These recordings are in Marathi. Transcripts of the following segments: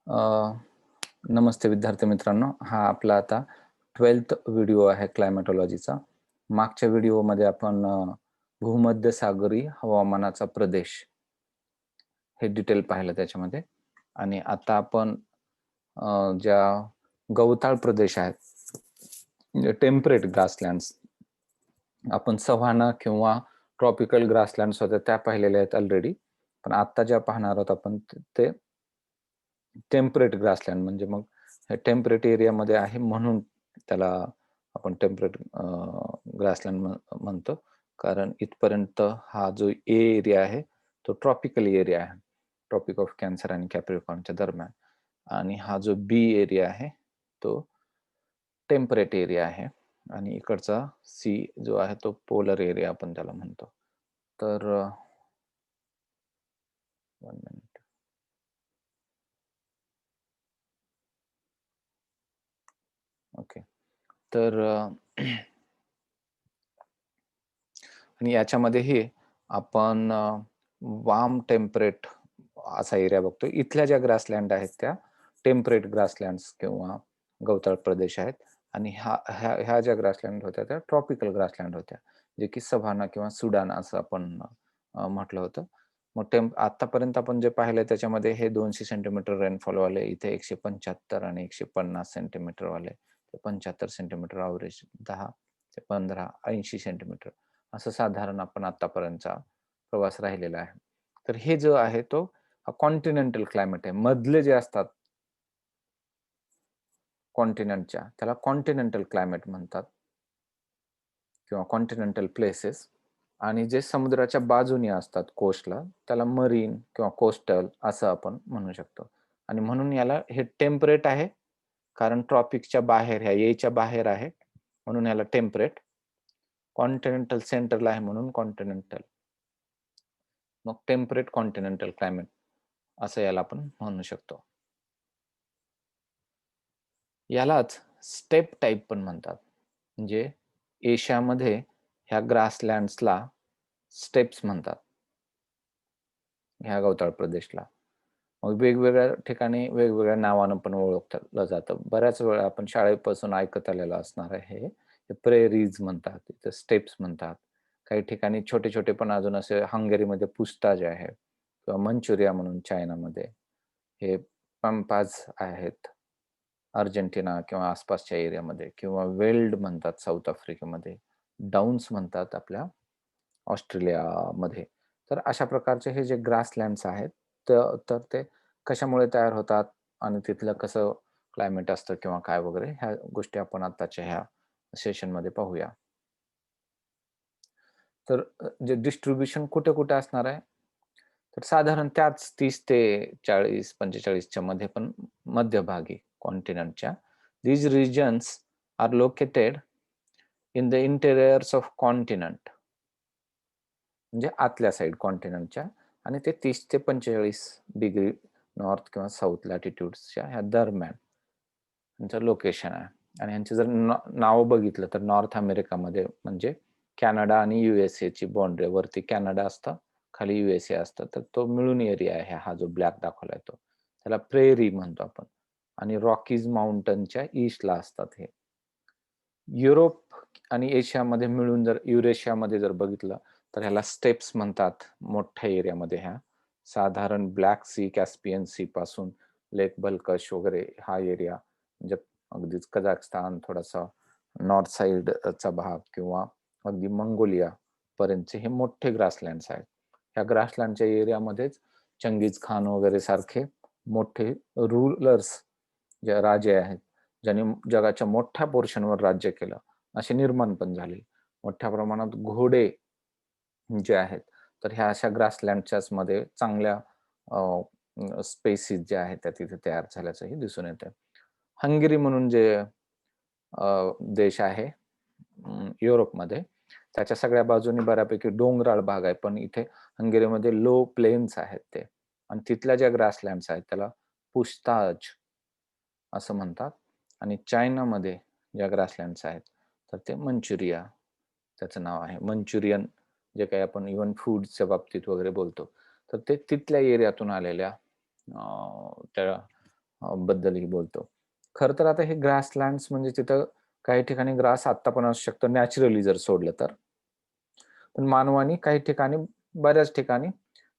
अ, नमस्ते विद्यार्थी मित्रांनो. हा आपला आता 12th व्हिडिओ आहे क्लायमेटॉलॉजीचा. मागच्या व्हिडिओमध्ये आपण भूमध्य सागरी हवामानाचा प्रदेश हे डिटेल पाहिलं त्याच्यामध्ये. आणि आता आपण ज्या गवताळ प्रदेश आहेत, म्हणजे टेम्परेट ग्रासलँड्स, आपण सव्हाना किंवा ट्रॉपिकल ग्रासलँड्स होत्या त्या पाहिलेल्या आहेत ऑलरेडी. पण आता ज्या पाहणार आहोत आपण ते टेम्परेट ग्रासलँड, म्हणजे मग हे टेम्परेट एरियामध्ये आहे म्हणून त्याला आपण टेम्परेट ग्रासलँड म्हणतो. कारण इथपर्यंत हा जो ए एरिया आहे तो ट्रॉपिकल एरिया आहे, ट्रॉपिक ऑफ कॅन्सर आणि कॅप्रिकॉर्नच्या दरम्यान. आणि हा जो बी एरिया आहे तो टेम्परेट एरिया आहे. आणि इकडचा सी जो आहे तो पोलर एरिया आपण त्याला म्हणतो. तर 1 मिनिट. ओके. तर आणि याच्यामध्येही आपण वार्म टेम्परेट असा एरिया बघतो. इथल्या ज्या ग्रासलँड आहेत त्या टेम्परेट ग्रासलँड्स किंवा गवताळ प्रदेश आहेत. आणि ह्या ज्या ग्रासलँड होत्या त्या ट्रॉपिकल ग्रासलँड होत्या, जे की सव्हाना किंवा सुडान असं आपण म्हटलं होतं. मग आतापर्यंत आपण जे पाहिलंय त्याच्यामध्ये हे 200 सेंटीमीटर रेनफॉल वाले, इथे 175 आणि 150 सेंटीमीटर वाले, 75 सेंटीमीटर अवरेज, 10 ते 15, 80 सेंटीमीटर असं साधारण आपण आतापर्यंतचा प्रवास राहिलेला आहे. तर हे जो आहे तो कॉन्टिनेंटल क्लायमेट आहे. मधले जे असतात कॉन्टिनेंटच्या, त्याला कॉन्टिनेंटल क्लायमेट म्हणतात किंवा कॉन्टिनेंटल प्लेसेस. आणि जे समुद्राच्या बाजूनी असतात कोस्टला, त्याला मरीन किंवा कोस्टल असं आपण म्हणू शकतो. आणि म्हणून याला हे टेम्परेट आहे, कारण ट्रॉपिकच्या बाहेर, ह्या एच्या बाहेर आहे म्हणून याला टेम्परेट. कॉन्टिनेंटल सेंटरला आहे म्हणून कॉन्टिनेंटल. मग टेम्परेट कॉन्टिनेंटल क्लायमेट असं याला आपण म्हणू शकतो. यालाच स्टेप टाईप पण म्हणतात. म्हणजे एशियामध्ये ह्या ग्रासलँड्सला स्टेप्स म्हणतात, ह्या गवताळ प्रदेशला. मग वेगवेगळ्या ठिकाणी वेगवेगळ्या नावानं पण ओळखलं जातं. बऱ्याच वेळा आपण शाळेपासून ऐकत आलेलं असणार आहे हे प्रेरीज म्हणतात, तिथे स्टेप्स म्हणतात. काही ठिकाणी छोटे छोटे पण अजून असे, हंगेरीमध्ये पुस्ताज आहे किंवा मंचुरिया म्हणून चायनामध्ये, हे पंपाज आहेत अर्जेंटिना किंवा आसपासच्या एरियामध्ये, किंवा वेल्ड म्हणतात साऊथ आफ्रिकेमध्ये, डाऊन्स म्हणतात आपल्या ऑस्ट्रेलियामध्ये. तर अशा प्रकारचे हे जे ग्रासलँड्स आहेत तर ते कशामुळे तयार होतात आणि तिथलं कसं क्लायमेट असतं किंवा काय वगैरे, ह्या गोष्टी आपण आताच्या ह्या सेशनमध्ये पाहूया. तर जे डिस्ट्रीब्युशन कुठे कुठे असणार आहे, तर साधारण त्याच 30 ते 40-45च्या मध्ये, पण मध्यभागी कॉन्टिनेंटच्या. These regions are located in the interiors of continent, म्हणजे आतल्या साईड कॉन्टिनेंटच्या. आणि ते 30 ते 45 डिग्री नॉर्थ किंवा साऊथ लॅटिट्यूड्सच्या ह्या दरम्यान त्यांचं लोकेशन आहे. आणि ह्यांचे जर नाव बघितलं तर नॉर्थ अमेरिकामध्ये म्हणजे कॅनडा आणि USA ची बाउंड्री, वरती कॅनडा असतं, खाली USA असतं, तर तो मिळून एरिया आहे हा जो ब्लॅक दाखवलाय तो. त्याला प्रेरी म्हणतो आपण. आणि रॉकीज माउंटनच्या ईस्टला असतात हे. युरोप आणि एशियामध्ये मिळून जर युरेशियामध्ये जर बघितलं तर ह्याला स्टेप्स म्हणतात मोठ्या एरियामध्ये. ह्या साधारण ब्लॅक सी, कॅस्पियन सी पासून लेक बल्कश वगैरे हा एरिया, म्हणजे अगदीच कझाकस्तान, थोडासा नॉर्थ साइडचा भाग किंवा अगदी मंगोलिया पर्यंतचे हे मोठे ग्रासलँड्स आहेत. ह्या ग्रासलँडच्या एरियामध्येच चंगीज खान वगैरे सारखे मोठे रूलर्स, जे राजे आहेत, ज्यांनी जगाच्या मोठ्या पोर्शनवर राज्य केलं, असे निर्माण पण झाले. मोठ्या प्रमाणात घोडे जे आहेत, तर ह्या अशा ग्रासलँडच्याच मध्ये चांगल्या स्पेसिस ज्या आहेत त्या तिथे तयार झाल्याचंही दिसून येतं. हंगेरी म्हणून जे देश आहे युरोपमध्ये, त्याच्या सगळ्या बाजूनी बऱ्यापैकी डोंगराळ भाग आहे, पण इथे हंगेरीमध्ये लो प्लेन्स आहेत ते. आणि तिथल्या ज्या ग्रासलँड्स आहेत त्याला पुस्ताज असं म्हणतात. आणि चायनामध्ये ज्या ग्रासलँड्स आहेत तर ते मंचुरिया, त्याचं नाव आहे मंचुरियन, जे काही आपण इव्हन फूडच्या बाबतीत वगैरे बोलतो, तर ते तिथल्या एरियातून आलेल्या त्या बद्दलही बोलतो. खरं तर आता हे ग्रासलँड्स म्हणजे तिथं काही ठिकाणी ग्रास आत्ता पण असू शकतं नॅचरली जर सोडलं तर. पण मानवाने काही ठिकाणी, बऱ्याच ठिकाणी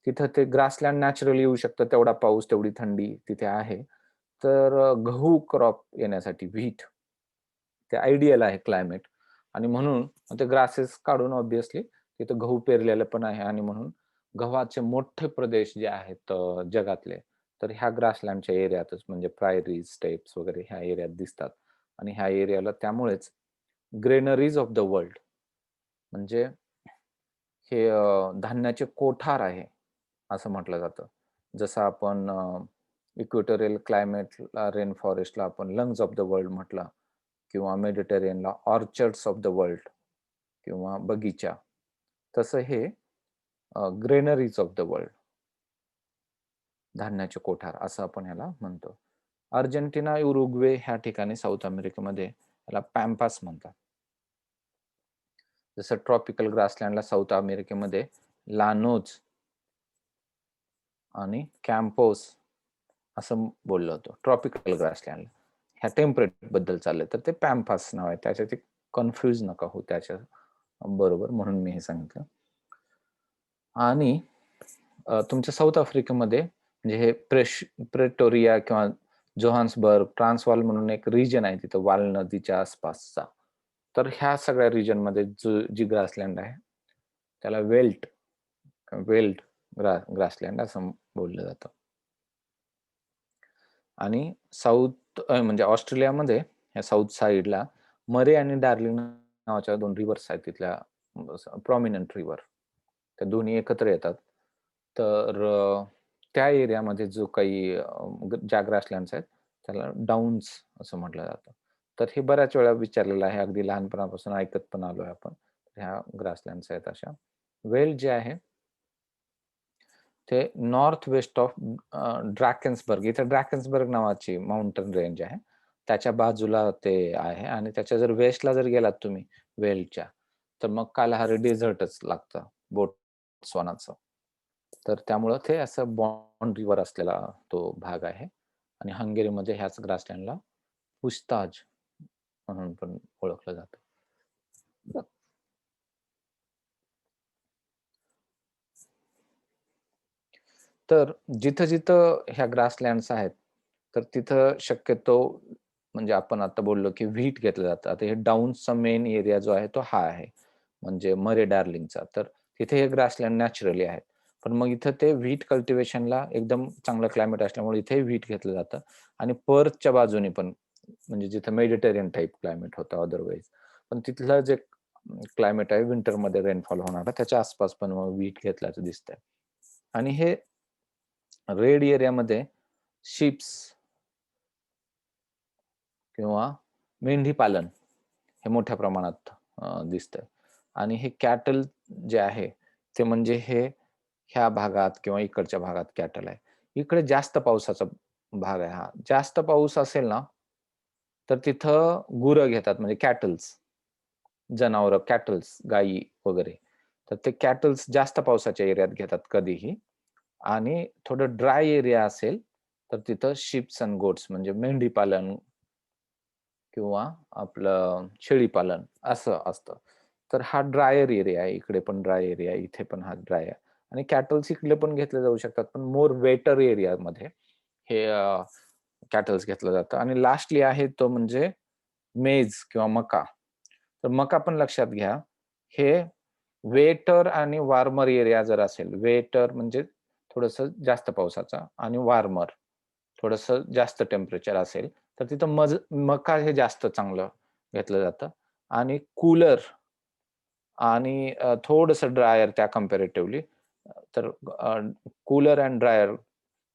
तिथं ते ग्रासलँड नॅचरली येऊ शकतं. तेवढा पाऊस, तेवढी थंडी तिथे आहे. तर गहू क्रॉप येण्यासाठी व्हीट ते आयडियल आहे क्लायमेट आणि म्हणून ते ग्रासेस काढून ऑब्व्हियसली तिथं गहू पेरलेलं पण आहे आणि म्हणून गव्हाचे मोठे प्रदेश जे आहेत जगातले, तर ह्या ग्रासलँडच्या एरियातच म्हणजे प्रायरीज, स्टेप्स वगैरे ह्या एरियात दिसतात आणि ह्या एरियाला त्यामुळेच ग्रेनरीज ऑफ द वर्ल्ड म्हणजे हे धान्याचे कोठार आहे, असं म्हटलं जातं. जसं आपण इक्वेटोरियल क्लायमेटला, रेन फॉरेस्टला आपण लंग्स ऑफ द वर्ल्ड म्हटलं किंवा मेडिटेरियनला ऑर्चर्ड्स ऑफ द वर्ल्ड किंवा बगीचा. तसं हे ग्रेनरीज ऑफ द वर्ल्ड, धान्याचे कोठार असं आपण ह्याला म्हणतो. अर्जेंटिना, उरुग्वे ह्या ठिकाणी साऊथ अमेरिकेमध्ये याला पॅम्पास म्हणतात. जसं ट्रॉपिकल ग्रासलँडला साऊथ अमेरिकेमध्ये लानोज आणि कॅम्पोस असं बोललं होतं. ट्रॉपिकल ग्रासलँडला. ह्या टेम्परेट बद्दल चाललंय तर ते पॅम्पास नाव आहे. त्याच्यात कन्फ्यूज नका होऊ त्याच्या बरोबर म्हणून मी हे सांगितलं. आणि तुमच्या साऊथ आफ्रिकेमध्ये म्हणजे हे प्रेटोरिया किंवा जोहान्सबर्ग, ट्रान्सवाल म्हणून एक रिजन आहे तिथं वाल नदीच्या आसपासचा. तर ह्या सगळ्या रिजनमध्ये जी ग्रासलँड आहे त्याला वेल्ट ग्रासलँड असं बोललं जातं. आणि साऊथ म्हणजे ऑस्ट्रेलियामध्ये ह्या साऊथ साईडला मरे आणि डार्लिंग नावाच्या 2 रिव्हर्स आहेत तिथल्या प्रॉमिनंट रिव्हर. त्या दोन्ही एकत्र येतात. तर त्या एरियामध्ये जो काही ज्या ग्रासलँड्स आहेत त्याला डाउन्स असं म्हटलं जातं. तर हे बऱ्याच वेळा विचारलेलं आहे. अगदी लहानपणापासून ऐकत पण आलोय आपण. ह्या ग्रासलँड्स आहेत अशा. वेल जे आहे ते नॉर्थ वेस्ट ऑफ ड्रॅकन्सबर्ग इथे ड्रॅकन्सबर्ग नावाची माउंटन रेंज आहे. त्याच्या बाजूला ते आहे आणि त्याच्या जर वेस्टला जर गेलात तुम्ही वेल्सच्या, तर मग कालाहारी डेझर्टच लागतं बोट्स्वानाचं. तर त्यामुळं ते असं बाउंड्रीवर असलेला तो भाग आहे आणि हंगेरीमध्ये ह्याच ग्रासलँडला पुछताज म्हणून पण ओळखलं जातं. तर जिथं-जिथं ह्या ग्रासलँड्स आहेत, तर तिथं शक्यतो म्हणजे आपण आता बोललो, की व्हीट घेतलं जातं. आता हे डाउन्सचा मेन एरिया जो आहे तो हा आहे. म्हणजे मरे डार्लिंगचा. तर तिथे हे ग्रासलँड नॅचरली आहेत. पण मग इथं ते व्हीट कल्टिव्हेशनला एकदम चांगलं क्लायमेट असल्यामुळे इथे व्हीट घेतलं जातं आणि पर्थच्या बाजूने पण म्हणजे जिथं मेडिटेरियन टाइप क्लायमेट होतं अदरवाईज. पण तिथलं जे क्लायमेट आहे विंटरमध्ये रेनफॉल होणारा त्याच्या आसपास पण मग व्हीट घेतल्याचं दिसतंय. आणि हे रेड एरियामध्ये शीप्स किंवा मेंढी पालन हे मोठ्या प्रमाणात दिसतंय आणि हे कॅटल जे आहे ते म्हणजे हे ह्या भागात किंवा इकडच्या भागात कॅटल आहे. इकडे जास्त पावसाचा भाग आहे हा. जास्त पाऊस असेल ना, तर तिथं गुरं घेतात म्हणजे कॅटल्स, जनावरं कॅटल्स, गायी वगैरे. तर ते कॅटल्स जास्त पावसाच्या एरियात घेतात कधीही आणि थोडं ड्राय एरिया असेल, तर तिथं शीप्स अँड गोट्स म्हणजे मेंढी पालन किंवा आपलं शेळीपालन असं असतं. तर हा ड्रायर एरिया आहे. इकडे पण ड्राय एरिया आहे. इथे पण हा ड्राय आहे. आणि कॅटल्स इकडे पण घेतले जाऊ शकतात. पण मोर वेटर एरियामध्ये हे कॅटल्स घेतलं जातं. आणि लास्टली आहे तो म्हणजे मेज किंवा मका. तर मका पण लक्षात घ्या. हे वेटर आणि वार्मर एरिया जर असेल, वेटर म्हणजे थोडंसं जास्त पावसाचा आणि वार्मर थोडंसं जास्त टेम्परेचर असेल, तर तिथं मका हे जास्त चांगलं घेतलं जातं आणि कूलर आणि थोडंसं ड्रायर त्या कंपॅरेटिव्हली तर कूलर एंड ड्रायर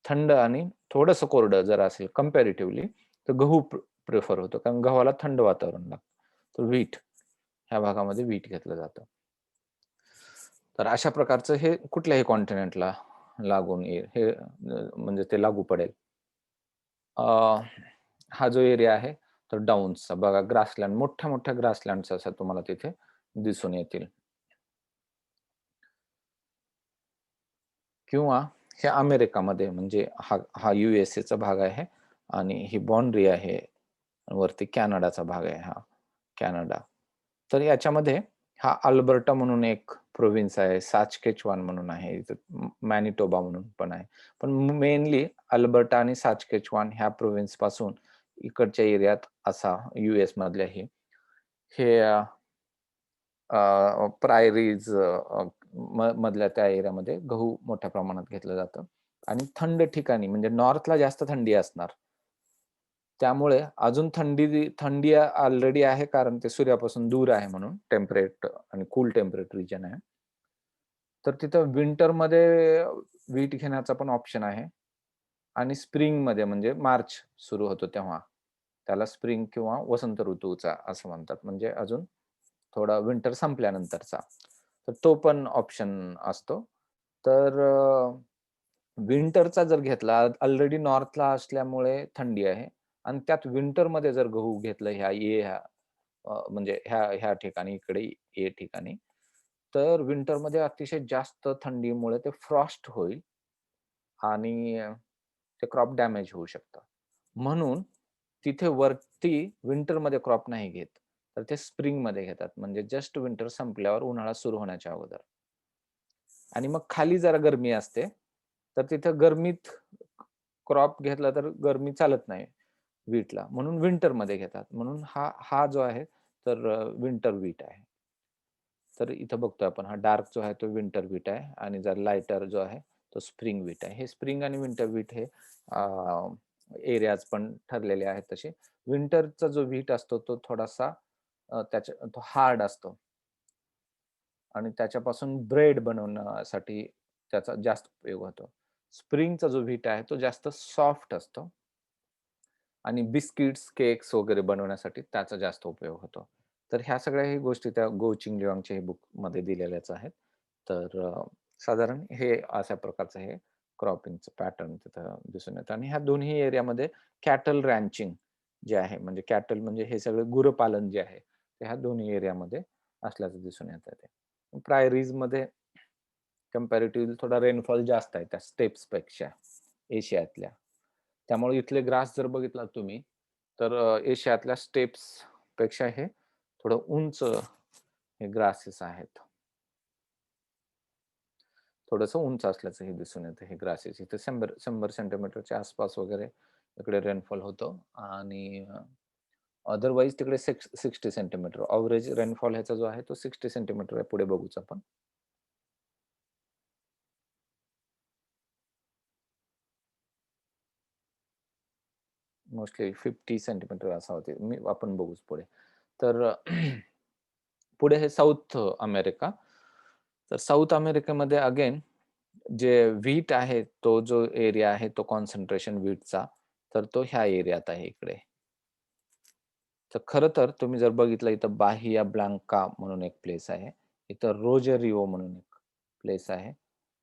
थंड आणि थोडंसं कोरडं जर असेल कंपॅरेटिव्हली तर गहू प्रिफर होतो. कारण गव्हाला थंड वातावरण लागतं. तर व्हीट ह्या भागामध्ये व्हीट घेतलं जातं. तर अशा प्रकारचं हे कुठल्याही कॉन्टिनेंटला लागून येईल. हे म्हणजे ते लागू पडेल. अ, हा जो एरिया आहे तो डाउन्सचा बघा ग्रासलँड मोठ्या-मोठ्या ग्रासलँड्स असं तुम्हाला तिथे दिसून येतील. किंवा हे अमेरिकामध्ये म्हणजे हा चा भाग आहे आणि ही बाउंड्री आहे. वरती कॅनडाचा भाग आहे हा, कॅनडा. तर याच्यामध्ये हा अल्बर्टा म्हणून एक प्रोव्हिन्स आहे, सास्केचुआन म्हणून आहे, मॅनिटोबा म्हणून पण आहे. पण मेनली अल्बर्टा आणि सास्केचुआन ह्या प्रोव्हिन्स पासून इकडच्या एरियात असा US मधल्या हे प्रायरीज मधल्या त्या एरियामध्ये गहू मोठ्या प्रमाणात घेतलं जातं. आणि थंड ठिकाणी म्हणजे नॉर्थला जास्त थंडी असणार. त्यामुळे अजून थंडी ऑलरेडी आहे, कारण ते सूर्यापासून दूर आहे म्हणून. टेम्परेट आणि कूल टेम्परेट रिजन आहे. तर तिथं विंटरमध्ये व्हीट घेण्याचा पण ऑप्शन आहे. आणि स्प्रिंगमध्ये म्हणजे मार्च सुरू होतो तेव्हा. त्याला स्प्रिंग किंवा वसंत ऋतूचा असं म्हणतात. म्हणजे अजून थोडा विंटर संपल्यानंतरचा. तर तो पण ऑप्शन असतो. तर विंटरचा जर घेतला, ऑलरेडी नॉर्थला असल्यामुळे थंडी आहे आणि त्यात विंटरमध्ये जर गहू घेतलं म्हणजे ह्या ठिकाणी, इकडे ए ठिकाणी, तर विंटरमध्ये अतिशय जास्त थंडीमुळे ते फ्रॉस्ट होईल आणि ते क्रॉप डॅमेज होऊ शकतं. म्हणून तिथे वरती विंटरमध्ये क्रॉप नाही घेत, तर ते स्प्रिंगमध्ये घेतात. म्हणजे जस्ट विंटर संपल्यावर, उन्हाळा सुरू होण्याच्या अगोदर. आणि मग खाली जरा गरमी असते, तर तिथं गरमीत क्रॉप घेतला तर गरमी चालत नाही व्हीटला, म्हणून विंटरमध्ये घेतात. म्हणून हा हा जो आहे तर विंटर व्हीट आहे. तर इथं बघतोय आपण, हा डार्क जो आहे तो विंटर व्हीट आहे आणि जर लाइटर जो आहे तो स्प्रिंग व्हीट आहे. हे स्प्रिंग आणि विंटर व्हीट हे एरियाज पण ठरलेले आहेत तसे. विंटरचा जो व्हीट असतो तो थोडासा तो हार्ड असतो आणि त्याच्यापासून ब्रेड बनवण्यासाठी त्याचा जास्त उपयोग होतो. स्प्रिंगचा जो व्हीट आहे तो जास्त सॉफ्ट असतो आणि बिस्किट्स, केक्स वगैरे बनवण्यासाठी त्याचा जास्त उपयोग होतो. तर ह्या सगळ्याही गोष्टी त्या गो चिंग बुकमध्ये दिलेल्याच आहेत. तर साधारण हे अशा प्रकारचं हे क्रॉपिंगचं पॅटर्न तिथं दिसून येतं आणि ह्या दोन्ही एरियामध्ये कॅटल रॅन्चिंग जे आहे, म्हणजे कॅटल म्हणजे हे सगळं गुरपालन जे आहे, ते ह्या दोन्ही एरियामध्ये असल्याचं दिसून येतं ते. प्रायरीजमध्ये कंपॅरेटिव्हली थोडा रेनफॉल जास्त आहे त्या स्टेप्सपेक्षा एशियातल्या. त्यामुळे इथले ग्रास जर बघितलात तुम्ही, तर एशियातल्या स्टेप्स पेक्षा हे थोडं उंच हे ग्रासेस आहेत. थोडंसं उंच असल्याचं हे दिसून येतं हे ग्रासेस. इथे 100 सेंटीमीटरच्या आसपास वगैरे इकडे रेनफॉल होतो आणि अदरवाईज तिकडे 60 सेंटीमीटर एव्हरेज रेनफॉल ह्याचा जो आहे तो 60 सेंटीमीटर आहे. पुढे बघूच आपण. मोस्टली 50 सेंटीमीटर असा होते. आपण बघूच पुढे. तर पुढे हे साऊथ अमेरिका. तर साऊथ अमेरिकेमध्ये अगेन जे व्हीट आहे, तो जो एरिया आहे तो कॉन्सन्ट्रेशन व्हीटचा, तर तो ह्या एरियात आहे इकडे. तर खरं तर तुम्ही जर बघितलं, इथं बाहिया ब्लांका म्हणून एक प्लेस आहे. इथं रोजेरिओ म्हणून एक प्लेस आहे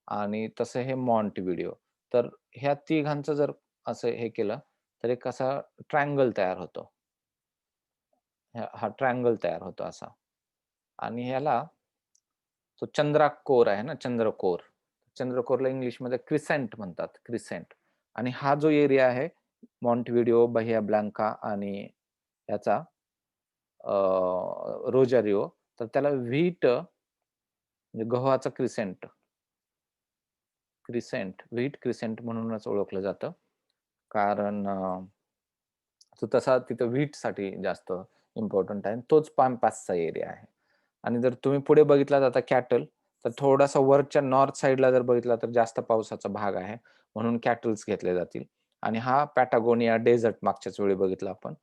आणि तसं हे मॉन्टेव्हिडिओ. तर ह्या तिघांचं जर असं हे केलं, तर एक असा ट्रायंगल तयार होतो. हा ट्रायंगल तयार होतो असा. आणि ह्याला तो चंद्राकोर आहे ना, चंद्रकोर. चंद्रकोरला इंग्लिशमध्ये क्रिसेंट म्हणतात, क्रिसेंट. आणि हा जो एरिया आहे, मॉन्टेव्हिडिओ, बाहिया ब्लांका आणि याचा रोजारिओ, तर त्याला व्हीट म्हणजे गव्हाचा क्रिसेंट, व्हीट क्रिसेंट म्हणूनच ओळखलं जातं. कारण तो तसा तिथं व्हीटसाठी जास्त इम्पॉर्टंट आहे. तोच पामपासचा एरिया आहे. आणि जर तुम्ही पुढे बघितलात आता कॅटल, तर थोडासा वरच्या नॉर्थ साइडला जर बघितला तर जास्त पावसाचा भाग आहे. म्हणून कॅटल्स घेतले जातील. आणि हा पॅटागोनिया डेझर्ट मागच्याच वेळी बघितला आपण.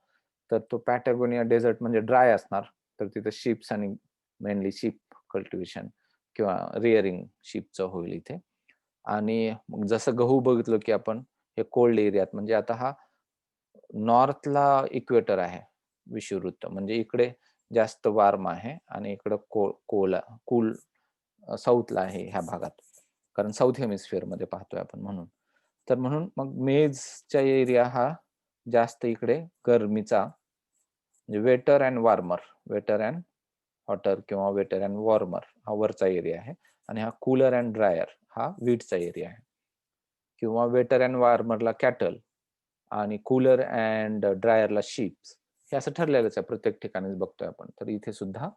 तर तो पॅटागोनिया डेझर्ट म्हणजे ड्राय असणार. तर तिथे शीप्स आणि मेनली शीप कल्टिव्हेशन किंवा रिअरिंग शीपचं होईल इथे. आणि मग जसं गहू बघितलं की आपण, हे कोल्ड एरियात म्हणजे आता हा नॉर्थला इक्वेटर आहे विषुववृत्त, म्हणजे इकडे जास्त वार्म आहे आणि इकडं कूल साऊथला आहे ह्या भागात, कारण साऊथ हेमिस्फिअर मध्ये पाहतोय आपण म्हणून. तर म्हणून मग मेजचा एरिया हा जास्त इकडे गरमीचा, म्हणजे waiter and warmer, waiter and hotter किंवा वेटर अँड वॉर्मर हा वरचा एरिया आहे आणि हा कूलर अँड ड्रायर हा वीटचा एरिया आहे. किंवा वेटर अँड वॉर्मरला कॅटल आणि कूलर अँड ड्रायरला शीप्स, हे असं ठरलेलंच आहे, प्रत्येक ठिकाणीच बघतोय आपण. तर इथे सुद्धा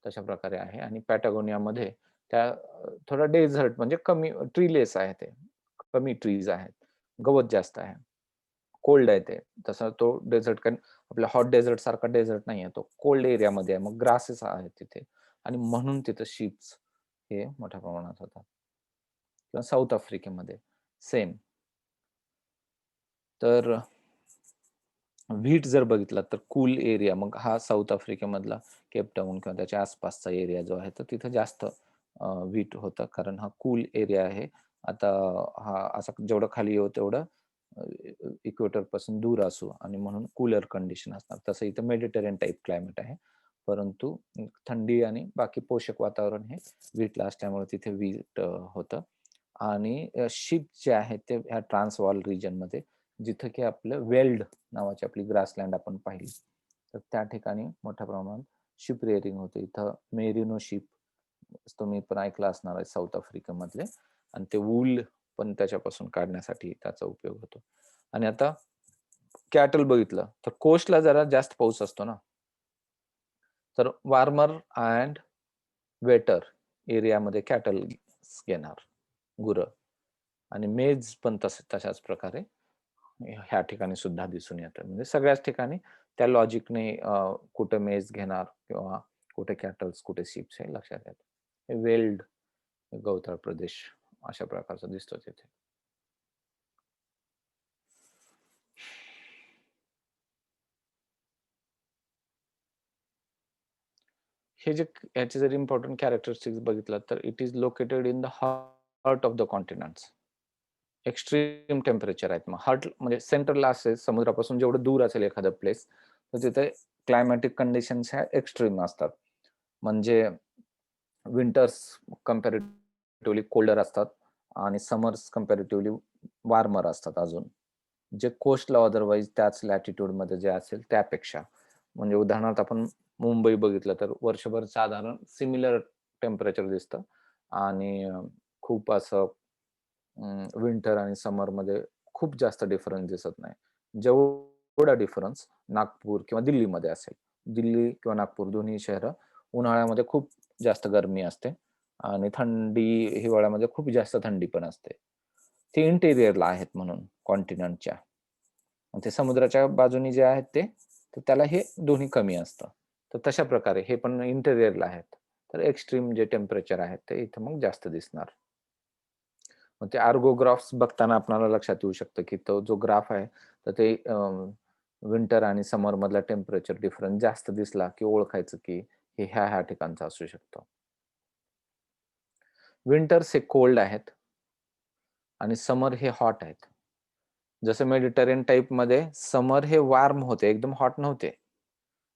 तशा प्रकारे आहे. आणि पॅटागोनियामध्ये त्या थोडा डेझर्ट म्हणजे कमी ट्रीलेस आहे ते. कमी ट्रीज आहेत. गवत जास्त आहे. कोल्ड आहे ते. तसा तो डेझर्ट कारण आपल्या हॉट डेझर्ट सारखा डेझर्ट नाहीये. तो कोल्ड एरियामध्ये आहे. मग ग्रासेस आहेत तिथे आणि म्हणून तिथं शीप्स हे मोठ्या प्रमाणात होतात. किंवा साऊथ आफ्रिकेमध्ये सेम. तर व्हीट जर बघितला तर कूल एरिया, मग हा साऊथ आफ्रिकेमधला केपटाऊन किंवा त्याच्या आसपासचा एरिया जो आहे तर तिथं जास्त व्हीट होतं, कारण हा कूल एरिया आहे. आता हा असा जेवढं खाली येऊ तेवढं इक्वेटर पासून दूर असू आणि म्हणून कूलर कंडिशन असणार. तसं इथं मेडिटेरियन टाईप क्लायमेट आहे, परंतु थंडी आणि बाकी पोषक वातावरण हे व्हीटला असल्यामुळे तिथे व्हीट होतं. आणि शिप जे आहेत ते ह्या ट्रान्सवाल रिजनमध्ये, जिथं की आपलं वेल्ड नावाची आपली ग्रासलँड आपण पाहिली, तर त्या ठिकाणी मोठ्या प्रमाणात शिप रेअरिंग होते. इथं मेरिनो शिप तुम्ही पण ऐकला असणार आहे साऊथ आफ्रिकेमधले, आणि ते वूल पण त्याच्यापासून काढण्यासाठी त्याचा उपयोग होतो. आणि आता कॅटल बघितलं तर कोस्टला जरा जास्त पाऊस असतो ना, तर वार्मर अँड वेटर एरियामध्ये कॅटल घेणार, गुरं. आणि मेज पण तशाच प्रकारे ह्या ठिकाणी सुद्धा दिसून येतं. म्हणजे सगळ्याच ठिकाणी त्या लॉजिकने कुठे मेज घेणार किंवा कुठे कॅटल्स, कुठे शिप्स हे लक्षात येतं. हे वेल्ड गवताळ प्रदेश अशा प्रकारचा दिसतो तिथे. हे जे याचे जर इम्पॉर्टंट कॅरेक्टरिस्टिक्स बघितलं तर it is located in the heart of the continents. Extreme temperature आहेत. मग हार्ट म्हणजे सेंटरला असेल, समुद्रापासून जेवढं दूर असेल एखादं प्लेस, तर तिथे क्लायमॅटिक कंडिशन्स ह्या एक्स्ट्रीम असतात. म्हणजे विंटर्स कंपॅरेटिव्हली कोल्डर असतात आणि समर्स कंपॅरेटिव्हली वॉर्मर असतात अजून. जे कोस्टला अदरवाईज त्याच लॅटिट्यूडमध्ये जे असेल त्यापेक्षा. म्हणजे उदाहरणार्थ आपण मुंबई बघितलं तर वर्षभर साधारण सिमिलर टेम्परेचर दिसतं आणि खूप असं विंटर आणि समरमध्ये खूप जास्त डिफरन्स दिसत नाही. जेवढा डिफरन्स नागपूर किंवा दिल्लीमध्ये असेल. दिल्ली किंवा नागपूर दोन्ही शहरं उन्हाळ्यामध्ये खूप जास्त गरमी असते आणि हिवाळ्यामध्ये खूप जास्त थंडी पण असते. ते इंटेरियरला आहेत म्हणून कॉन्टिनेंटच्या. ते समुद्राच्या बाजूनी जे आहेत ते, तर त्याला हे दोन्ही कमी असतं. तर तशा प्रकारे हे पण इंटेरियरला आहेत. तर एक्स्ट्रीम जे टेम्परेचर आहेत ते इथं मग जास्त दिसणार. मग ते आर्गोग्राफ्स बघताना आपल्याला लक्षात येऊ शकतं, की तो जो ग्राफ आहे, तर ते विंटर आणि समर मधला टेम्परेचर डिफरन्स जास्त दिसला, की ओळखायचं की हे ह्या ठिकाणचा असू शकतो. विंटर्स हे कोल्ड आहेत आणि समर हे हॉट आहेत. जसं मेडिटेरियन टाइपमध्ये समर हे वार्म होते, एकदम हॉट नव्हते.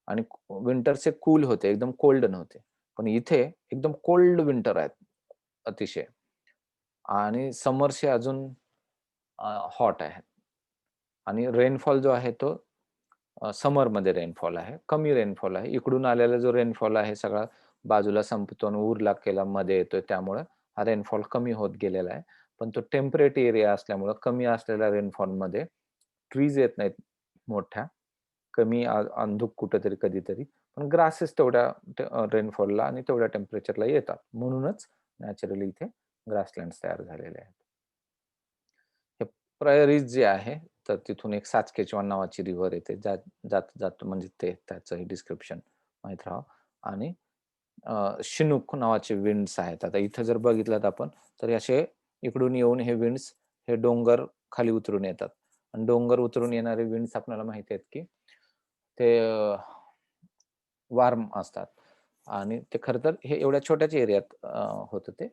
आणि विंटर्स हे कूल होते, एकदम कोल्ड नव्हते. पण इथे एकदम कोल्ड विंटर आहेत अतिशय. आणि समर्स हे अजून हॉट आहेत. आणि रेनफॉल जो आहे तो समरमध्ये रेनफॉल आहे. कमी रेनफॉल आहे. इकडून आलेला जो रेनफॉल आहे सगळा बाजूला संपतो आणि ऊर लागलेला मध्ये येतोय, त्यामुळे हा रेनफॉल कमी होत गेलेला आहे. पण तो टेम्परेट एरिया असल्यामुळं कमी असलेल्या रेनफॉलमध्ये ट्रीज येत नाहीत मोठ्या. कमी अंधुक कुठेतरी कधीतरी. पण ग्रासेस तेवढ्या रेनफॉलला आणि तेवढ्या टेम्परेचरला येतात. म्हणूनच नॅचरली इथे ग्रासलँड्स तयार झालेले आहेत. हे प्रायरीज जे आहे, तर तिथून एक सास्केचुआन नावाची रिव्हर येते. जात म्हणजे ते त्याचं डिस्क्रिप्शन माहीत राहावं. आणि शिनूक नावाचे विंड्स आहेत. आता इथं जर बघितलात आपण, तर असे इकडून येऊन हे विंड्स हे डोंगर खाली उतरून येतात. आणि डोंगर उतरून येणारे विंड्स आपल्याला माहिती आहेत, की ते वार्म असतात. आणि ते खरं तर हे एवढ्या छोट्याच एरियात होतं ते.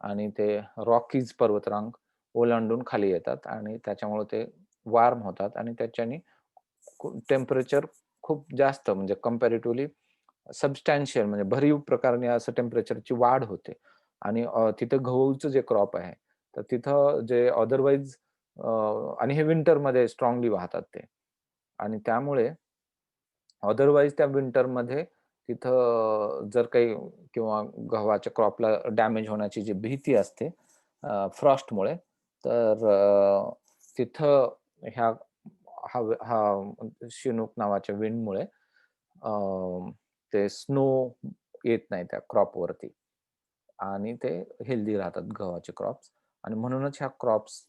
आणि ते रॉकीज पर्वतरांग ओलांडून खाली येतात आणि त्याच्यामुळे ते वार्म होतात आणि त्याच्याने टेम्परेचर खूप जास्त म्हणजे कंपॅरेटिव्हली सबस्टॅन्शियल म्हणजे भरीव प्रकारे असं टेम्परेचरची वाढ होते. आणि तिथं गहूचं जे क्रॉप आहे, तर तिथं जे अदरवाईज आणि हे विंटरमध्ये स्ट्राँगली वाहतात ते. आणि त्यामुळे अदरवाईज त्या विंटरमध्ये तिथं जर काही किंवा गव्हाच्या क्रॉपला डॅमेज होण्याची जी भीती असते फ्रॉस्टमुळे, तर तिथं ह्या हा शिनूक नावाच्या विंडमुळे ते स्नो येत नाही त्या क्रॉपवरती आणि ते हेल्दी राहतात गव्हाचे क्रॉप्स. आणि म्हणूनच ह्या क्रॉप्स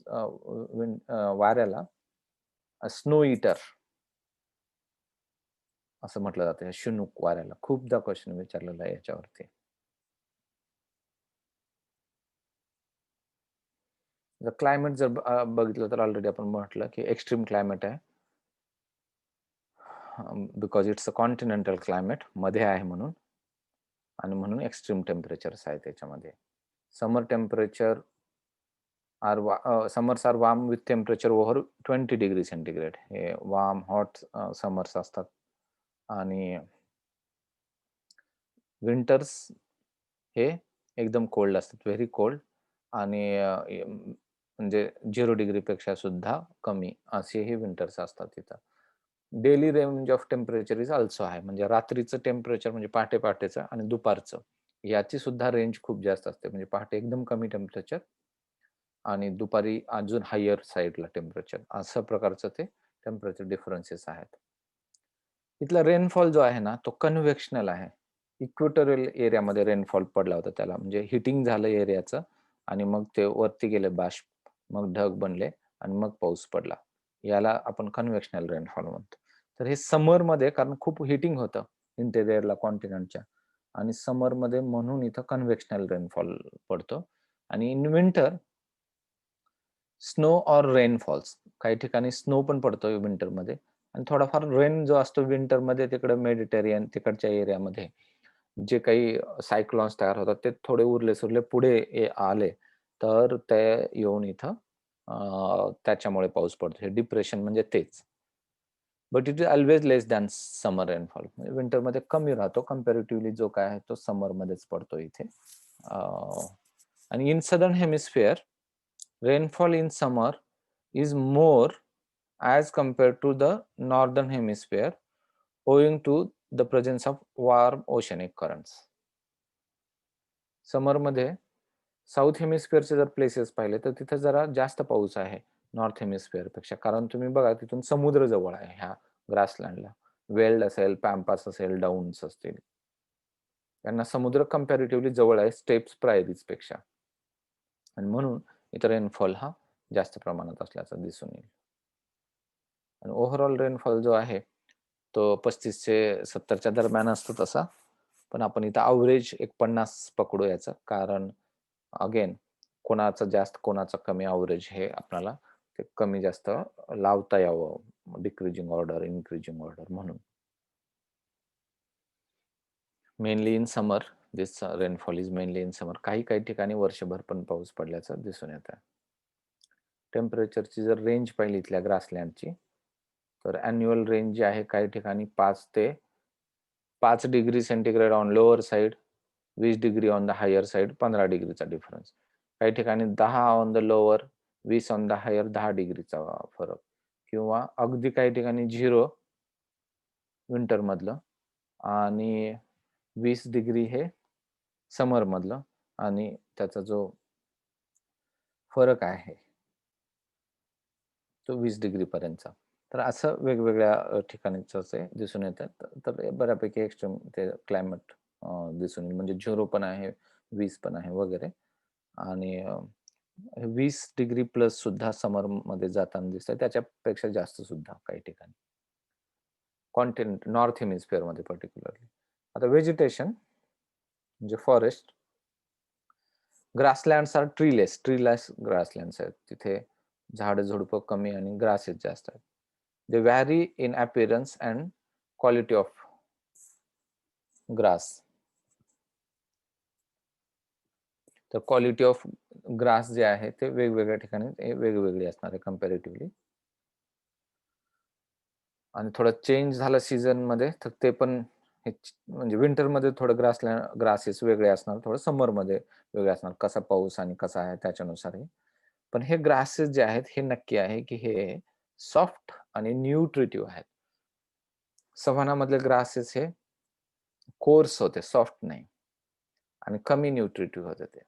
वाऱ्याला स्नो इटर असं म्हटलं जातं. शिनूक वाऱ्याला खूपदा क्वेश्चन विचारलेला आहे याच्यावरती. जर क्लायमेट जर बघितलं तर ऑलरेडी आपण म्हटलं की एक्स्ट्रीम क्लायमेट आहे. Because it's a continental climate, मध्ये आहे म्हणून, आणि म्हणून एक्स्ट्रीम टेम्परेचर्स आहे त्याच्यामध्ये. Summer temperature summers are warm with temperature over 20 degree centigrade. हे वार्म हॉट समर्स असतात. आणि विंटर्स हे एकदम कोल्ड असतात, व्हेरी कोल्ड, आणि म्हणजे 0 डिग्रीपेक्षा सुद्धा कमी असे हे विंटर्स असतात तिथं. Daily range of temperature is also आहे, म्हणजे रात्रीचं टेम्परेचर म्हणजे पहाटे पहाटेचं आणि दुपारचं याची सुद्धा रेंज खूप जास्त असते. म्हणजे पहाटे एकदम कमी टेम्परेचर आणि दुपारी अजून हायर साईडला टेम्परेचर, असं प्रकारचं ते टेम्परेचर डिफरन्सेस आहेत. इथला रेनफॉल जो आहे ना तो कन्व्हेक्शनल आहे. इक्वेटोरियल एरियामध्ये रेनफॉल पडला होता त्याला, म्हणजे हिटिंग झालं एरियाचं आणि मग ते वरती गेले बाष्प, मग ढग बनले आणि मग पाऊस पडला. याला आपण कन्व्हेक्शनल रेनफॉल म्हणतो. तर हे समरमध्ये, कारण खूप हिटिंग होतं इंटेरियरला कॉन्टिनेंटच्या, आणि समरमध्ये म्हणून इथं कन्व्हेक्शनल रेनफॉल पडतो. आणि in winter snow or rain false. काही ठिकाणी स्नो पण पडतो विंटरमध्ये, आणि थोडाफार रेन जो असतो विंटरमध्ये तिकडे मेडिटेरियन तिकडच्या एरियामध्ये. जे काही सायक्लॉन्स तयार होतात ते थोडे उरले सुरले पुढे आले तर ते येऊन इथं त्याच्यामुळे पाऊस पडतो. हे डिप्रेशन म्हणजे तेच. But it is always less than summer rainfall. म्हणजे विंटरमध्ये कमी राहतो कम्पॅरेटिव्हली, जो काय आहे तो समरमध्येच पडतो इथे. आणि in southern hemisphere rainfall in summer is more as compared to the northern hemisphere owing to the presence of warm oceanic currents. समर मध्ये साऊथ हेमिस्फिअरचे जर प्लेसेस पाहिले तर तिथे जरा जास्त पाऊस आहे नॉर्थ हेमिस्फिअर पेक्षा, कारण तुम्ही बघा तिथून समुद्र जवळ आहे. ह्या ग्रासलँडला वेल्ड असेल, पॅम्पास असेल, डाऊन्स असतील, त्यांना समुद्र कम्पॅरेटिव्हली जवळ आहे स्टेप्स प्रायरीज पेक्षा, आणि म्हणून इथं रेनफॉल हा जास्त प्रमाणात असल्याचं दिसून येईल. आणि ओव्हरऑल रेनफॉल जो आहे तो 35 ते 70च्या दरम्यान असतो तसा, पण आपण इथं अवरेज एक 50 पकडू याचं, कारण अगेन कोणाचं जास्त कोणाचं कमी अवरेज हे आपल्याला ते कमी जास्त लावता यावं, डिक्रीजिंग ऑर्डर इन्क्रीजिंग ऑर्डर म्हणून. Mainly in summer this rainfall is mainly in summer. काही काही ठिकाणी वर्षभर पण पाऊस पडल्याचं दिसून येतं. टेम्परेचरची जर रेंज पाहिली इथल्या ग्रासलँडची, तर अॅन्युअल रेंज जी आहे काही ठिकाणी 5 ते 5 degree centigrade on lower side, 20 degree on the higher side, 15 डिग्रीचा डिफरन्स. काही ठिकाणी 10 on the lower, 20 on the higher, 10 डिग्रीचा फरक, किंवा अगदी काही ठिकाणी 0 विंटर मधलं आणि 20 डिग्री हे समर मधलं, आणि त्याचा जो फरक आहे तो 20 डिग्री पर्यंतचा. तर असं वेगवेगळ्या ठिकाणीच असे दिसून येतात. तर बऱ्यापैकी एक्स्ट्रीम ते क्लायमेट दिसून येईल, म्हणजे 0 पण आहे, 20 पण आहे वगैरे. आणि 20 डिग्री प्लस सुद्धा समर मध्ये जाताना दिसतंय, त्याच्यापेक्षा जास्त सुद्धा काही ठिकाणी कॉन्टिनेंट नॉर्थ हेमिस्फिअर मध्ये पर्टिक्युलरली. आता व्हेजिटेशन म्हणजे forest, grasslands are treeless grasslands आहेत. तिथे झाड झुडपं कमी आणि ग्रासेस जास्त आहेत. They vary in appearance and quality of grass. तर क्वालिटी ऑफ ग्रास जे आहे ते वेगवेगळ्या ठिकाणी वेगवेगळी असणार आहे कम्पॅरेटिव्हली. आणि थोडं चेंज झालं सीझन मध्ये तर ते पण म्हणजे विंटर मध्ये थोडं ग्रासेस वेगळे असणार, थोडं समर मध्ये वेगळे असणार, कसा पाऊस आणि कसा आहे त्याच्यानुसार. पण हे ग्रासेस जे आहेत हे नक्की आहे की हे सॉफ्ट आणि न्यूट्रिटिव्ह आहेत. सव्हाना मधले ग्रासेस हे कोर्स होते, सॉफ्ट नाही, आणि कमी न्यूट्रिटिव्ह होते ते.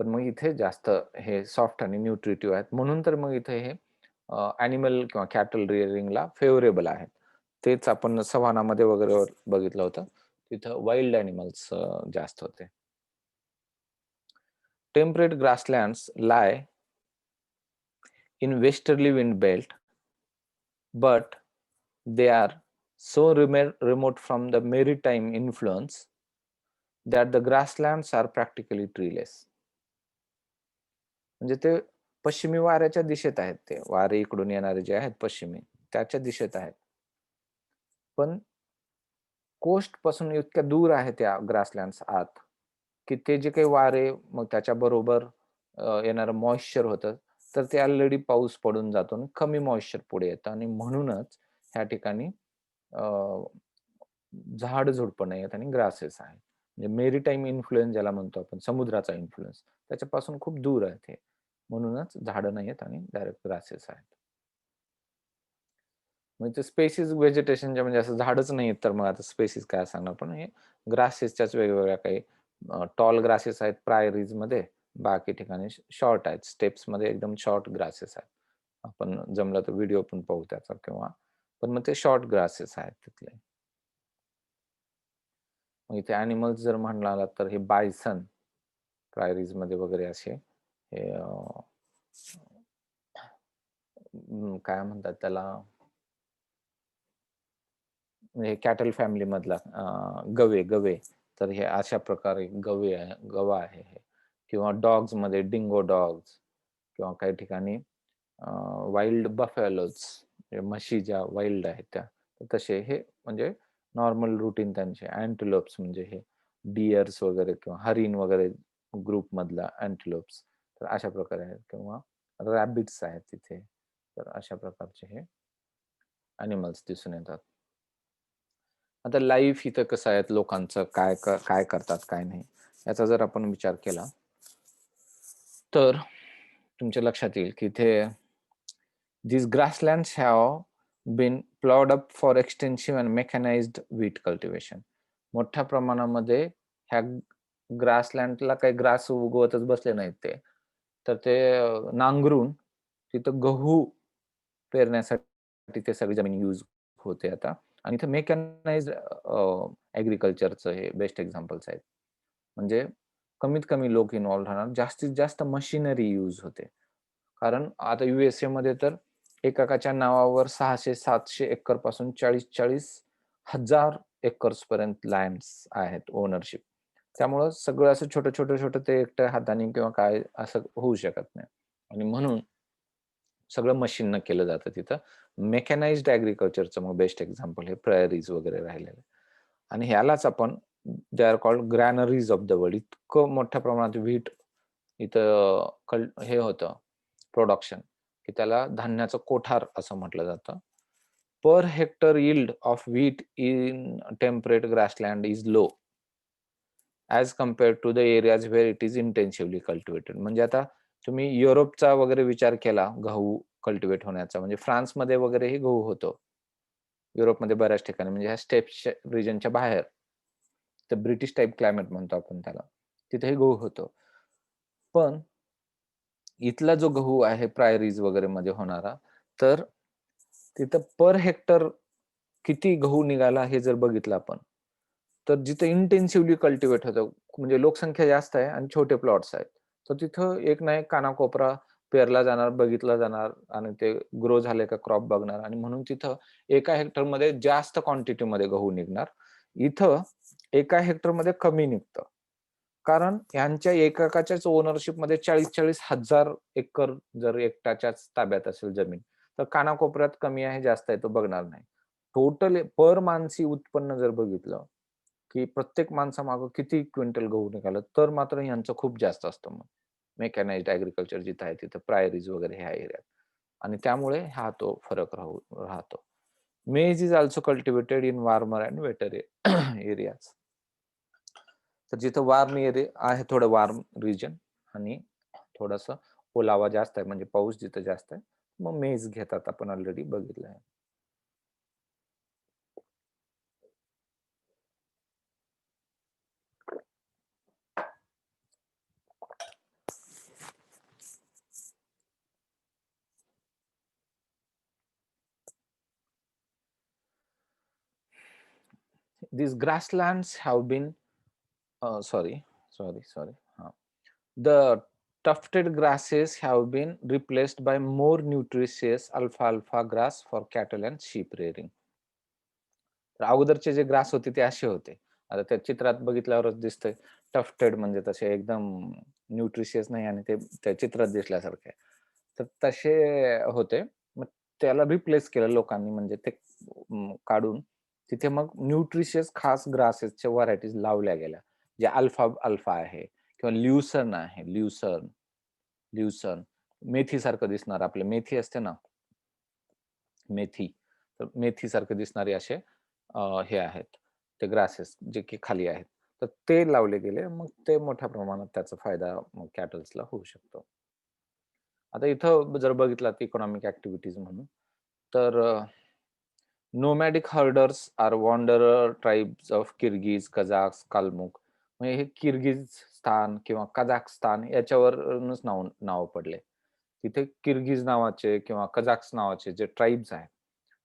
पण मग इथे जास्त हे सॉफ्ट आणि न्यूट्रिटिव्ह आहेत, म्हणून तर मग इथे हे ॲनिमल किंवा कॅटल रिअरिंगला फेवरेबल आहेत. तेच आपण सव्हानामध्ये वगैरे बघितलं होतं. तिथं वाईल्ड ॲनिमल्स जास्त होते. Temperate grasslands lie in westerly wind belt, but they are so remote from the maritime influence that the grasslands are practically treeless. म्हणजे ते पश्चिमी वाऱ्याच्या दिशेत आहेत, ते वारे इकडून येणारे जे आहेत पश्चिमी त्याच्या दिशेत आहेत. पण कोस्ट पासून इतक्या दूर आहे त्या ग्रासलँड्स आत, की ते जे काही वारे मग त्याच्याबरोबर येणारं मॉइश्चर होतं, तर ते ऑलरेडी पाऊस पडून जातो आणि कमी मॉइश्चर पुढे येतं आणि म्हणूनच ह्या ठिकाणी झाड झुडपं नाही आहेत आणि ग्रासेस आहेत. म्हणजे मेरीटाईम इन्फ्लुएन्स ज्याला म्हणतो आपण, समुद्राचा इन्फ्लुएन्स त्याच्यापासून खूप दूर आहे ते. म्हणूनच झाडं नाही आहेत आणि डायरेक्ट ग्रासेस आहेत. म्हणजे ते स्पेसिस व्हेजिटेशनच्या म्हणजे असं झाडच नाही आहेत, तर मग आता स्पेसिस काय सांगणार. पण हे ग्रासेसच्याच वेगवेगळ्या काही टॉल ग्रासेस आहेत प्रायरीजमध्ये, बाकी ठिकाणी शॉर्ट आहेत. स्टेप्समध्ये एकदम शॉर्ट ग्रासेस आहेत. आपण जमलं तर व्हिडिओ पण पाहू त्याचा किंवा पण मग ते शॉर्ट ग्रासेस आहेत तिथले. मग इथे ॲनिमल्स जर म्हणालात तर हे बायसन प्रायरीजमध्ये वगैरे असे हे काय म्हणतात त्याला, म्हणजे कॅटल फॅमिली मधला गवे. तर हे अशा प्रकारे गवा आहे हे. किंवा डॉग्स मध्ये डिंगो डॉग्स किंवा काही ठिकाणी वाईल्ड बफॅलोज, म्हशी ज्या वाईल्ड आहेत त्या, तसे हे म्हणजे नॉर्मल रुटीन त्यांचे. अँटिलोप्स म्हणजे हे डिअर्स वगैरे किंवा हरिण वगैरे ग्रुप मधला अँटिलोप्स, तर अशा प्रकारे आहेत. किंवा रॅबिट्स आहेत तिथे. तर अशा प्रकारचे हे अॅनिमल्स दिसून येतात. आता लाईफ इथं कसं आहे, लोकांचं काय करतात काय नाही याचा जर आपण विचार केला तर तुमच्या लक्षात येईल की इथे these grasslands have been plowed up for extensive and mechanized wheat cultivation. मोठ्या प्रमाणामध्ये ह्या ग्रासलँडला काही ग्रास उगवतच बसले नाहीत ते, तर ते नांगरून तिथं गहू पेरण्यासाठी ते सगळी जमीन यूज होते आता. आणि इथे मेकॅनाइज्ड ॲग्रिकल्चरचं हे बेस्ट एक्झाम्पल्स आहेत. म्हणजे कमीत कमी लोक इन्व्हॉल्व राहणार, जास्तीत जास्त मशिनरी यूज होते. कारण आता USA मध्ये तर एकाच्या नावावर 600-700 एकर पासून 40,000 एकर्स पर्यंत लँड्स आहेत ओनरशिप. त्यामुळं सगळं असं छोटं ते एकट्या हाताने किंवा काय असं होऊ शकत नाही. आणि म्हणून सगळं मशीननं केलं जातं तिथं. मेकॅनाइज्ड ॲग्रिकल्चरचं मग बेस्ट एक्झाम्पल हे प्रायरीज वगैरे राहिलेलं. आणि ह्यालाच आपण they are called granaries of the world. इतकं मोठ्या प्रमाणात व्हीट इथं हे होतं प्रोडक्शन, की त्याला धान्याचं कोठार असं म्हटलं जातं. Per hectare yield of wheat in temperate grassland is low as compared to the areas where it is intensively cultivated. म्हणजे आता तुम्ही युरोपचा वगैरे विचार केला गहू कल्टिव्हेट होण्याचा, म्हणजे फ्रान्समध्ये वगैरेही गहू होतो. युरोपमध्ये बऱ्याच ठिकाणी म्हणजे ह्या स्टेप्स रिजनच्या बाहेर, तर ब्रिटिश टाइप क्लायमेट म्हणतो आपण त्याला, तिथेही गहू होतो. पण इथला जो गहू आहे प्रायरीज वगैरे मध्ये होणारा, तर तिथं पर हेक्टर किती गहू निघाला हे जर बघितलं आपण, तर जिथं इंटेन्सिव्हली कल्टिव्हेट होतं, म्हणजे लोकसंख्या जास्त आहे आणि छोटे प्लॉट्स आहेत, तर तिथं एक ना एक कानाकोपरा पेरला जाणार, बघितला जाणार आणि ते ग्रो झाले का क्रॉप बघणार, आणि म्हणून तिथं एका हेक्टरमध्ये जास्त क्वांटिटीमध्ये गहू निघणार. इथं एका हेक्टरमध्ये कमी निघतं. कारण यांच्या एकाच्याच ओनरशिपमध्ये 40,000 एकर जर एकट्याच्याच ताब्यात असेल जमीन, तर कानाकोपऱ्यात कमी आहे जास्त आहे तो बघणार नाही. टोटल पर मानसी उत्पन्न जर बघितलं, की प्रत्येक माणसामागं किती क्विंटल गहू निघालं, तर मात्र यांचं खूप जास्त असतं मग. मेकॅनाइज्ड ॲग्रिकल्चर जिथं आहे तिथं प्रायरीज वगैरे ह्या एरियात, आणि त्यामुळे हा तो फरक राहतो. Maize is also cultivated in warmer and wetter areas. तर जिथं वार्म एरिया आहे, थोडं वार्म रिजन आणि थोडंसं ओलावा जास्त आहे म्हणजे पाऊस जिथं जास्त आहे, मग मेज घेतात, आपण ऑलरेडी बघितलं आहे. these grasslands have been sorry. The tufted grasses have been replaced by more nutritious alfalfa grass for cattle and sheep rearing. तर अगोदरचे जे ग्रास होते ते असे होते. आता त्या चित्रात बघितल्यावरच दिसतंय टफ्टेड म्हणजे तसे एकदम न्यूट्रिशियस नाही आणि ते त्या चित्रात दिसल्यासारखे. तर तसे होते. मग त्याला रिप्लेस केलं लोकांनी म्हणजे ते काढून तिथे मग न्यूट्रिशियस खास ग्रासेसच्या व्हरायटीज लावल्या गेल्या. जे अल्फा अल्फा आहे किंवा ल्युसर्न आहे. ल्युसर्न मेथीसारखं दिसणार आपली मेथी असते ना, मेथी. तर मेथीसारखे दिसणारे असे हे आहेत ते ग्रासेस जे की खाली आहेत. तर ते लावले गेले. मग ते मोठ्या प्रमाणात त्याचा फायदा मग कॅटल्सला होऊ शकतो. आता इथं जर बघितलात इकॉनॉमिक ॲक्टिव्हिटीज म्हणून तर nomadic herders are wanderer tribes of Kirghiz, Kazakhs, Kalmuk. म्हणजे हे किर्गिझस्तान किंवा कझाकस्तान याच्यावरूनच नाव पडले. तिथे किर्गिज नावाचे किंवा कझाक्स नावाचे जे ट्राइब्स आहेत,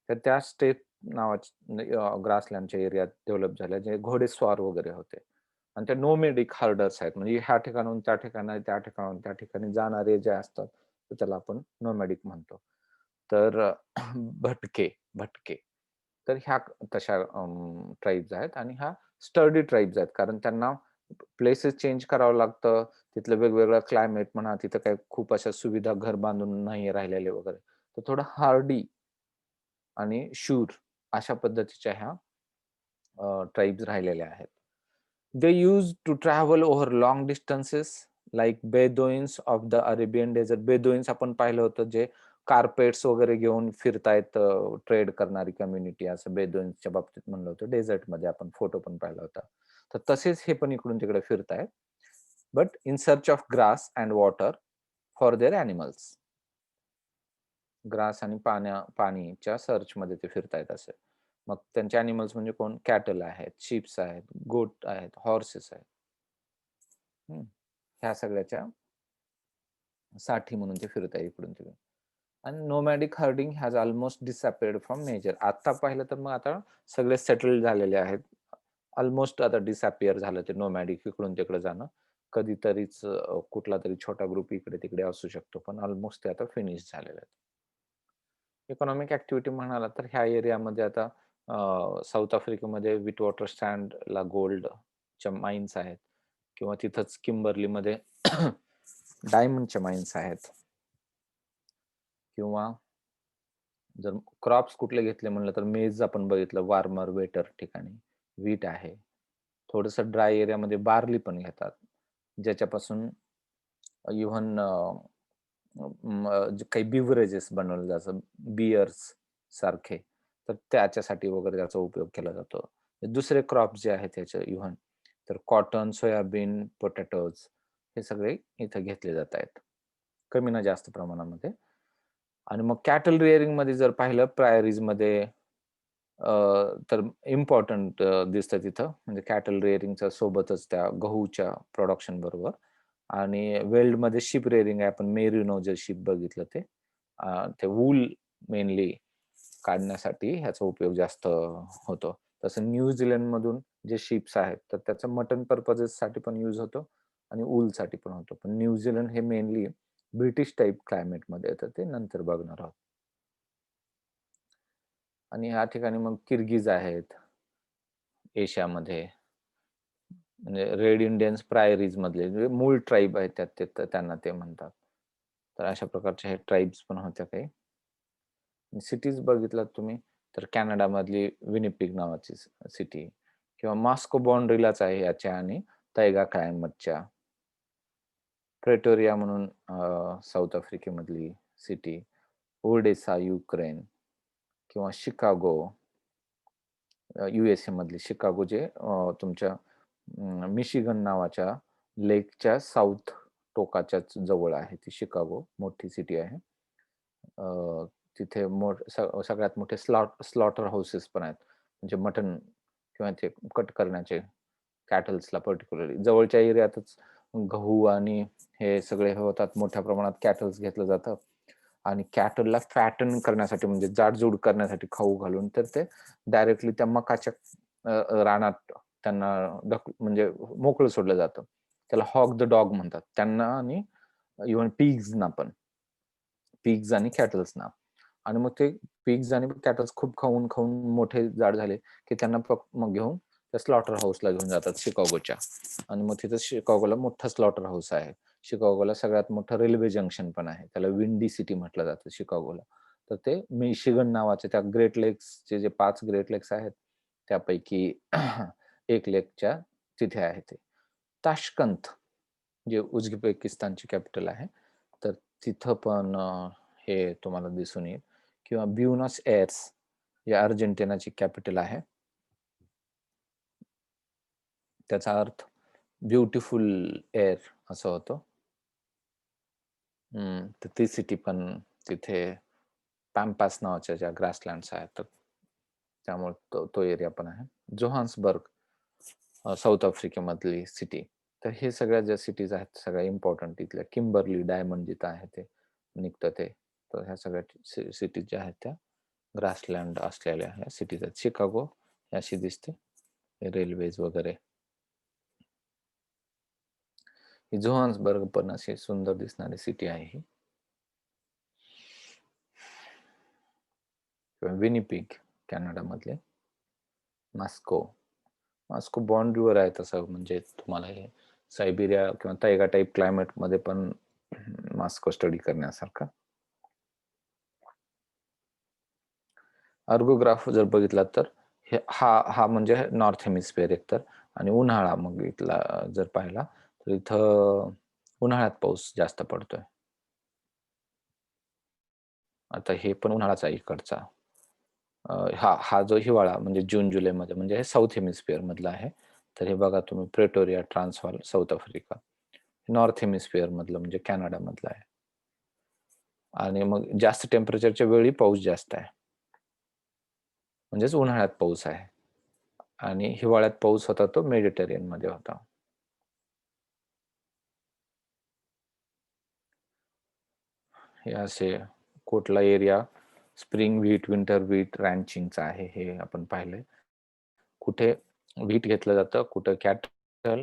तर त्या स्टेप नावाचे ग्रासलँडच्या एरियात डेव्हलप झाल्या, जे घोडेस्वार वगैरे होते. आणि ते नोमॅडिक हर्डर्स आहेत. म्हणजे ह्या ठिकाणाहून त्या ठिकाणी, त्या ठिकाणाहून त्या ठिकाणी जाणारे जे असतात, तर त्याला आपण नोमॅडिक म्हणतो. तर भटके भटके. तर ह्या तशा ट्राइब्स आहेत आणि ह्या स्टर्डी ट्राइब्स आहेत. कारण त्यांना प्लेसेस चेंज करावं लागतं. तिथलं वेगवेगळं क्लायमेट म्हणा, तिथं काही खूप अशा सुविधा घर बांधून नाही राहिलेले वगैरे. तर थोडं हार्डी आणि शूर अशा पद्धतीच्या ह्या ट्राइब्स राहिलेल्या आहेत. They used to travel over long distances like Bedouins of the Arabian desert. Bedouins आपण पाहिलं होतं जे कार्पेट्स वगैरे घेऊन फिरतायत ट्रेड करणारी कम्युनिटी असं बेदोइन्सच्या बाबतीत म्हणलं होतं. डेझर्टमध्ये आपण फोटो पण पाहिला होता. तर तसेच हे पण इकडून तिकडे फिरतायत. But in search of grass and water for their animals. Grass आणि पाणीच्या सर्चमध्ये ते फिरतायत असे. मग त्यांचे ॲनिमल्स म्हणजे कोण? कॅटल आहेत, शीप्स आहेत, गोट आहेत, हॉर्सेस आहेत. ह्या सगळ्याच्या साठी म्हणून ते फिरत आहे इकडून तिकडून. आणि nomadic herding has almost disappeared from nature. आता पाहिलं तर मग आता सगळे सेटल झालेले आहेत. ऑलमोस्ट आता डिसअपिअर झालं ते नोमॅडिक इकडून तिकडे जाणं. कधीतरीच कुठला तरी छोटा ग्रुप इकडे तिकडे असू शकतो, पण ऑलमोस्ट ते आता फिनिश झालेले आहेत. इकॉनॉमिक ऍक्टिव्हिटी म्हणाला तर ह्या एरियामध्ये आता साऊथ आफ्रिकेमध्ये विट वॉटर स्टँडला गोल्डच्या माइन्स आहेत किंवा तिथंच किंबर्लीमध्ये डायमंडच्या माइन्स आहेत किंवा जर क्रॉप्स कुठले घेतले म्हणलं तर मेज आपण बघितलं वार्मर वेटर ठिकाणी वीट आहे. थोडस ड्राय एरियामध्ये बार्ली पण घेतात ज्याच्यापासून इव्हन जे काही बिव्हरेजेस बनवले जातात बियर्स सारखे तर त्याच्यासाठी वगैरे त्याचा उपयोग केला जातो. दुसरे क्रॉप जे आहेत त्याचे इव्हन तर कॉटन, सोयाबीन, पोटॅटोज हे सगळे इथे घेतले जात आहेत कमी ना जास्त प्रमाणामध्ये. आणि मग कॅटल रिअरिंग मध्ये जर पाहिलं प्रायरीज मध्ये तर इम्पॉर्टंट दिसतं तिथं म्हणजे कॅटल रिअरिंगच्या सोबतच त्या गहूच्या प्रोडक्शन बरोबर. आणि वेल्डमध्ये शिप रेअरिंग आहे. आपण मेरिनो जे शिप बघितलं ते वूल मेनली काढण्यासाठी ह्याचा उपयोग जास्त होतो. तसं न्यूझीलंड मधून जे शिप्स आहेत तर त्याचा मटन पर्पजेस साठी पण यूज होतो आणि वूल साठी पण होतो. पण न्यूझीलंड हे मेनली ब्रिटिश टाईप क्लायमेट मध्ये येतं ते नंतर बघणार आहोत. आणि ह्या ठिकाणी मग किर्गिज आहेत एशियामध्ये म्हणजे रेड इंडियन्स प्रायरीज मधले जे मूळ ट्राईब आहेत त्यात ते त्यांना ते म्हणतात. तर अशा प्रकारचे हे ट्राईब्स पण होत्या काही. सिटीज बघितलात तुम्ही तर कॅनडामधली विनिपिग नावाची सिटी किंवा मॉस्को बाउंड्रीलाच आहे याच्या आणि तैगा क्लायमेटच्या. प्रेटोरिया म्हणून साऊथ आफ्रिकेमधली सिटी, ओडेसा युक्रेन किंवा शिकागो USA मधली शिकागो जे तुमच्या मिशिगन नावाच्या लेकच्या साऊथ टोकाच्याच जवळ आहे ती शिकागो मोठी सिटी आहे. तिथे सगळ्यात मोठे स्लॉटर हाऊसेस पण आहेत म्हणजे मटन किंवा ते कट करण्याचे कॅटल्सला पर्टिक्युलरली जवळच्या एरियातच गहू आणि हे सगळे होतात मोठ्या प्रमाणात कॅटल्स घेतलं जातं आणि कॅटलला फॅटन करण्यासाठी म्हणजे जाडजूड करण्यासाठी खाऊ घालून तर ते डायरेक्टली त्या मकाच्या रानात त्यांना म्हणजे मोकळं सोडलं जातं. त्याला हॉग द डॉग म्हणतात त्यांना, आणि इव्हन पिग्सना पण, पिग्स आणि कॅटल्सना. आणि मग ते पिग्स आणि कॅटल्स खूप खाऊन खाऊन मोठे जाड झाले की त्यांना मग घेऊन त्या स्लॉटर हाऊसला घेऊन जातात शिकागोच्या. आणि मग तिथं शिकागोला मोठा स्लॉटर हाऊस आहे. शिकागोला सगळ्यात मोठं रेल्वे जंक्शन पण आहे. त्याला विंडी सिटी म्हटलं जातं शिकागोला. तर ते मिशिगन नावाचे त्या ग्रेट लेक्सचे जे 5 ग्रेट लेक्स आहेत त्यापैकी एक लेकच्या तिथे आहे ते. ताशकंत जे उझबेकिस्तानची कॅपिटल आहे, तर तिथं पण हे तुम्हाला दिसून येईल. किंवा ब्युनॉस एअर्स जे अर्जेंटिनाची कॅपिटल आहे. त्याचा अर्थ ब्युटिफुल एअर असं होतं. तर ती सिटी पण तिथे पॅम्पास नावाच्या ज्या ग्रासलँड्स आहेत, तर त्यामुळे तो एरिया पण आहे. जोहान्सबर्ग साऊथ आफ्रिकेमधली सिटी. तर हे सगळ्या ज्या सिटीज आहेत सगळ्या इम्पॉर्टंट तिथल्या. किंबर्ली डायमंड जिथं आहे ते निघतं ते. तर ह्या सगळ्या सिटीज ज्या आहेत त्या ग्रासलँड असलेल्या ह्या सिटीज आहेत. शिकागो अशी दिसते, रेल्वेज वगैरे. ही जोहान्सबर्ग पण अशी सुंदर दिसणारी सिटी आहे ही. विनिपिग कॅनडा मधले. मॉस्को बाउंड्रीवर आहे तसं, म्हणजे तुम्हाला हे सायबेरिया किंवा तैगा टाईप क्लायमेट मध्ये पण मॉस्को स्टडी करण्यासारखा. अर्गोग्राफ जर बघितला तर हा म्हणजे नॉर्थ हेमिस्फिअर एकतर, आणि उन्हाळा मग इथला जर पाहिला तर इथं उन्हाळ्यात पाऊस जास्त पडतोय. आता हे पण उन्हाळाच आहे इकडचा. हा जो हिवाळा म्हणजे जून जुलै मध्ये, म्हणजे हे साऊथ हेमिस्फिअर मधला आहे. तर हे बघा तुम्ही, Pretoria Transvaal south Africa north hemisphere मधलं म्हणजे कॅनडा मधलं आहे. आणि मग जास्त टेम्परेचरच्या वेळी पाऊस जास्त आहे, म्हणजेच उन्हाळ्यात पाऊस आहे. आणि हिवाळ्यात पाऊस होता तो मेडिटेरियन मध्ये होता. हे असे कुठला area spring wheat, winter wheat, रॅन्चिंगचा आहे हे आपण पाहिलंय. कुठे व्हीट घेतलं जातं, कुठं कॅटल.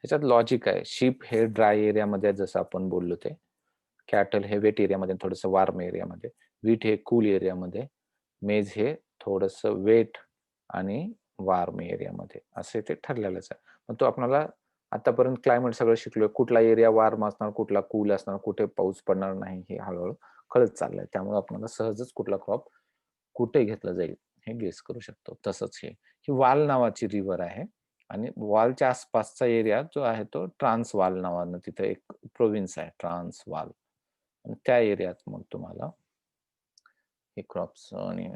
ह्याच्यात लॉजिक आहे. शीप हे ड्राय एरियामध्ये जसं आपण बोललो ते, कॅटल हे वेट एरियामध्ये, थोडंसं वार्म एरियामध्ये, व्हीट हे कूल एरियामध्ये, मेज हे थोडंसं वेट आणि वार्म एरियामध्ये, असे ते ठरलेलंच आहे. मग तो आपल्याला आतापर्यंत क्लायमेट सगळं शिकलोय, कुठला एरिया वार्म असणार, कुठला कूल असणार, कुठे पाऊस पडणार नाही, हे हळूहळू कळत चाललंय. त्यामुळे आपल्याला सहजच कुठला क्रॉप कुठे घेतला जाईल हे गेस करू शकतो. तसंच ही वाल नावाची रिव्हर आहे, आणि वालच्या आसपासचा एरिया जो आहे तो ट्रान्सवाल नावानं तिथे एक प्रोव्हिन्स आहे, ट्रान्सवाल. त्या एरियात मग तुम्हाला हे क्रॉप्स आणि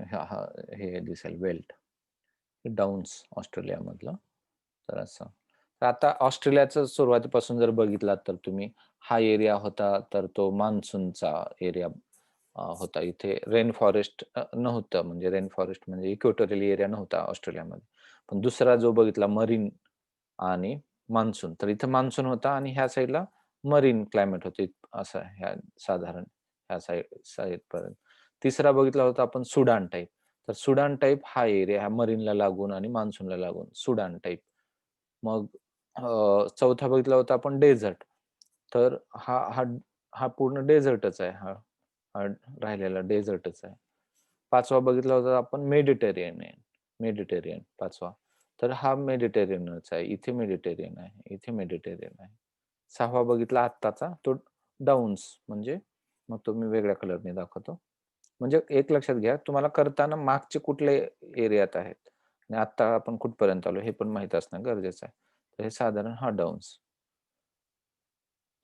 हे दिसेल बेल्ट, डाऊन्स ऑस्ट्रेलिया मधलं. तर असं. तर आता ऑस्ट्रेलियाचं सुरुवातीपासून जर बघितलात तर तुम्ही, हा एरिया होता तर तो मान्सूनचा एरिया होता. इथे रेन फॉरेस्ट नव्हतं, म्हणजे रेन फॉरेस्ट म्हणजे इक्वेटोरियल एरिया नव्हता ऑस्ट्रेलियामध्ये. पण दुसरा जो बघितला मरीन आणि मान्सून, तर इथं मान्सून होता आणि ह्या साईडला मरीन क्लायमेट होते, असं ह्या साधारण ह्या साईड पर्यंत. तिसरा बघितला होता आपण सुडान टाईप. तर सुडान टाईप हा एरिया, हा मरीनला लागून आणि मान्सूनला लागून सुडान टाईप. मग चौथा बघितला होता आपण डेझर्ट. तर हा हा हा पूर्ण डेझर्टच आहे. हा राहिलेला डेझर्टच आहे. पाचवा बघितला होता आपण मेडिटेरियन पाचवा. तर हा मेडिटेरियनच आहे. इथे मेडिटेरियन आहे, इथे मेडिटेरियन आहे. सहावा बघितला आत्ताचा तो डाऊन्स, म्हणजे मग तो मी वेगळ्या कलरने दाखवतो. म्हणजे एक लक्षात घ्या, तुम्हाला करताना मागचे कुठले एरियात आहेत आणि आता आपण कुठपर्यंत आलो हे पण माहित असणं गरजेचं आहे. तर हे साधारण हा डाऊन्स,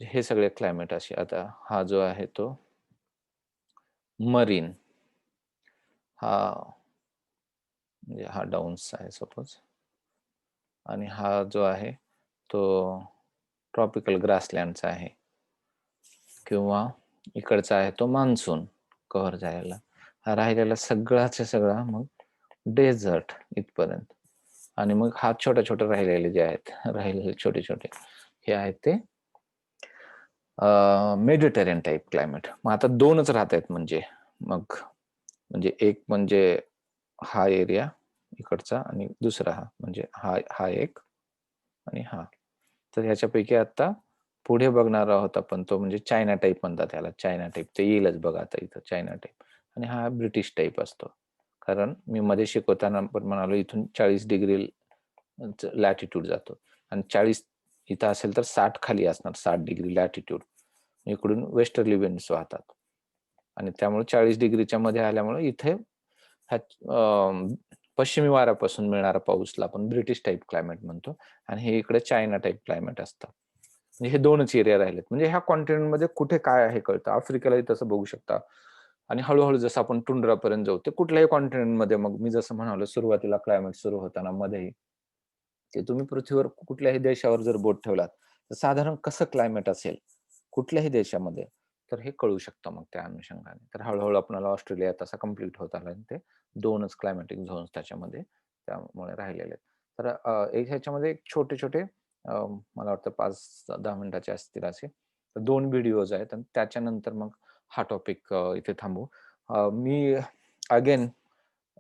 हे सगळे क्लायमेट असे. आता हा जो आहे तो मरीन, हा म्हणजे हा डाऊन्स आहे सपोज, आणि हा जो आहे तो ट्रॉपिकल ग्रासलँडचा आहे, किंवा इकडचा आहे तो मान्सून कव्हर झालेला. हा राहिलेला सगळाच सगळा मग डेझर्ट इथपर्यंत. आणि मग हा छोटे छोटे राहिलेले जे आहेत, राहिलेले छोटे छोटे हे आहेत ते मेडिटेरियन टाईप क्लायमेट. मग आता दोनच राहत आहेत, म्हणजे मग म्हणजे एक म्हणजे हा एरिया, इकडचा आणि दुसरा हा, म्हणजे हा एक आणि हा. तर ह्याच्यापैकी आता पुढे बघणार आहोत आपण, तो म्हणजे चायना टाईप म्हणतात त्याला. चायना टाईप ते येईलच बघा आता इथं, चायना टाईप. आणि हा ब्रिटिश टाईप असतो. कारण मी मध्ये शिकवताना पण म्हणालो इथून 40 डिग्री लॅटिट्यूड जातो आणि 40 इथं असेल तर 60 खाली असणार, 60 डिग्री लॅटिट्यूड. इकडून वेस्टर्ली विंड्स वाहतात आणि त्यामुळे 40 डिग्रीच्या मध्ये आल्यामुळे इथे पश्चिमी वाऱ्यापासून मिळणारा पाऊसला आपण ब्रिटिश टाईप क्लायमेट म्हणतो आणि हे इकडे चायना टाईप क्लायमेट असतं. म्हणजे हे दोनच एरिया राहिलेत. म्हणजे ह्या कॉन्टिनेंटमध्ये कुठे काय आहे कळतं. आफ्रिकेलाही तसं बघू शकता आणि हळूहळू जसं आपण टुंड्रापर्यंत जाऊ, ते कुठल्याही कॉन्टिनेंटमध्ये, मग मी जसं म्हणालो सुरुवातीला क्लायमेट सुरू होताना मध्येही, ते तुम्ही पृथ्वीवर कुठल्याही देशावर जर बोट ठेवलात तर साधारण कसं क्लायमेट असेल कुठल्याही देशामध्ये, तर हे कळू शकतं मग त्या अनुषंगाने. तर हळूहळू आपल्याला ऑस्ट्रेलिया तसा कम्प्लीट होत आला आणि ते दोनच क्लायमॅटिक झोन्स त्याच्यामध्ये त्यामुळे राहिलेले आहेत. तर एक ह्याच्यामध्ये छोटे छोटे मला वाटतं 5-10 मिनिटाचे असतील असे 2 व्हिडिओज आहेत आणि त्याच्यानंतर मग हा टॉपिक इथे थांबू. मी अगेन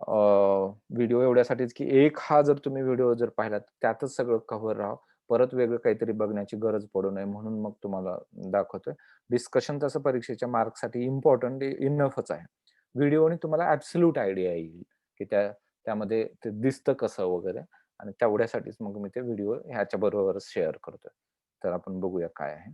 व्हिडिओ एवढ्यासाठीच की एक हा जर तुम्ही व्हिडिओ जर पाहिला त्यातच सगळं कव्हर राहा, परत वेगळं काहीतरी बघण्याची गरज पडू नये म्हणून मग तुम्हाला दाखवतोय. डिस्कशन तसं परीक्षेच्या मार्क्ससाठी इम्पॉर्टंट इनफच आहे. व्हिडिओने तुम्हाला ऍब्सोल्यूट आयडिया येईल की त्यामध्ये ते दिसतं कसं वगैरे, आणि तेवढ्यासाठीच मग मी ते व्हिडिओ ह्याच्या बरोबरच शेअर करतोय. तर आपण बघूया काय आहे.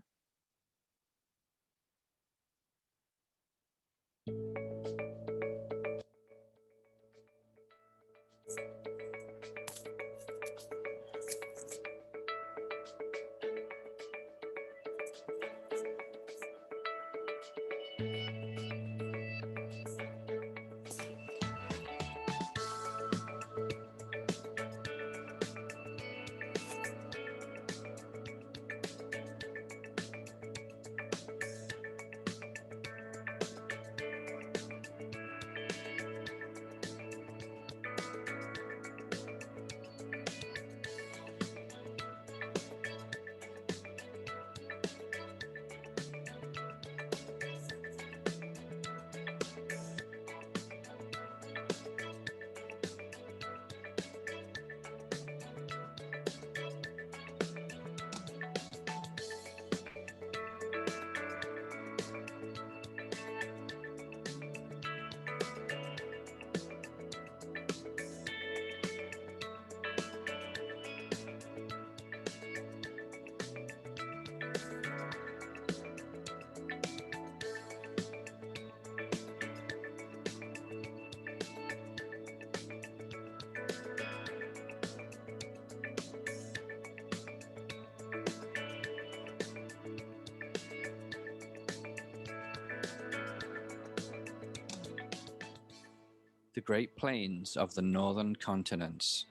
The Great Plains of the Northern Continents.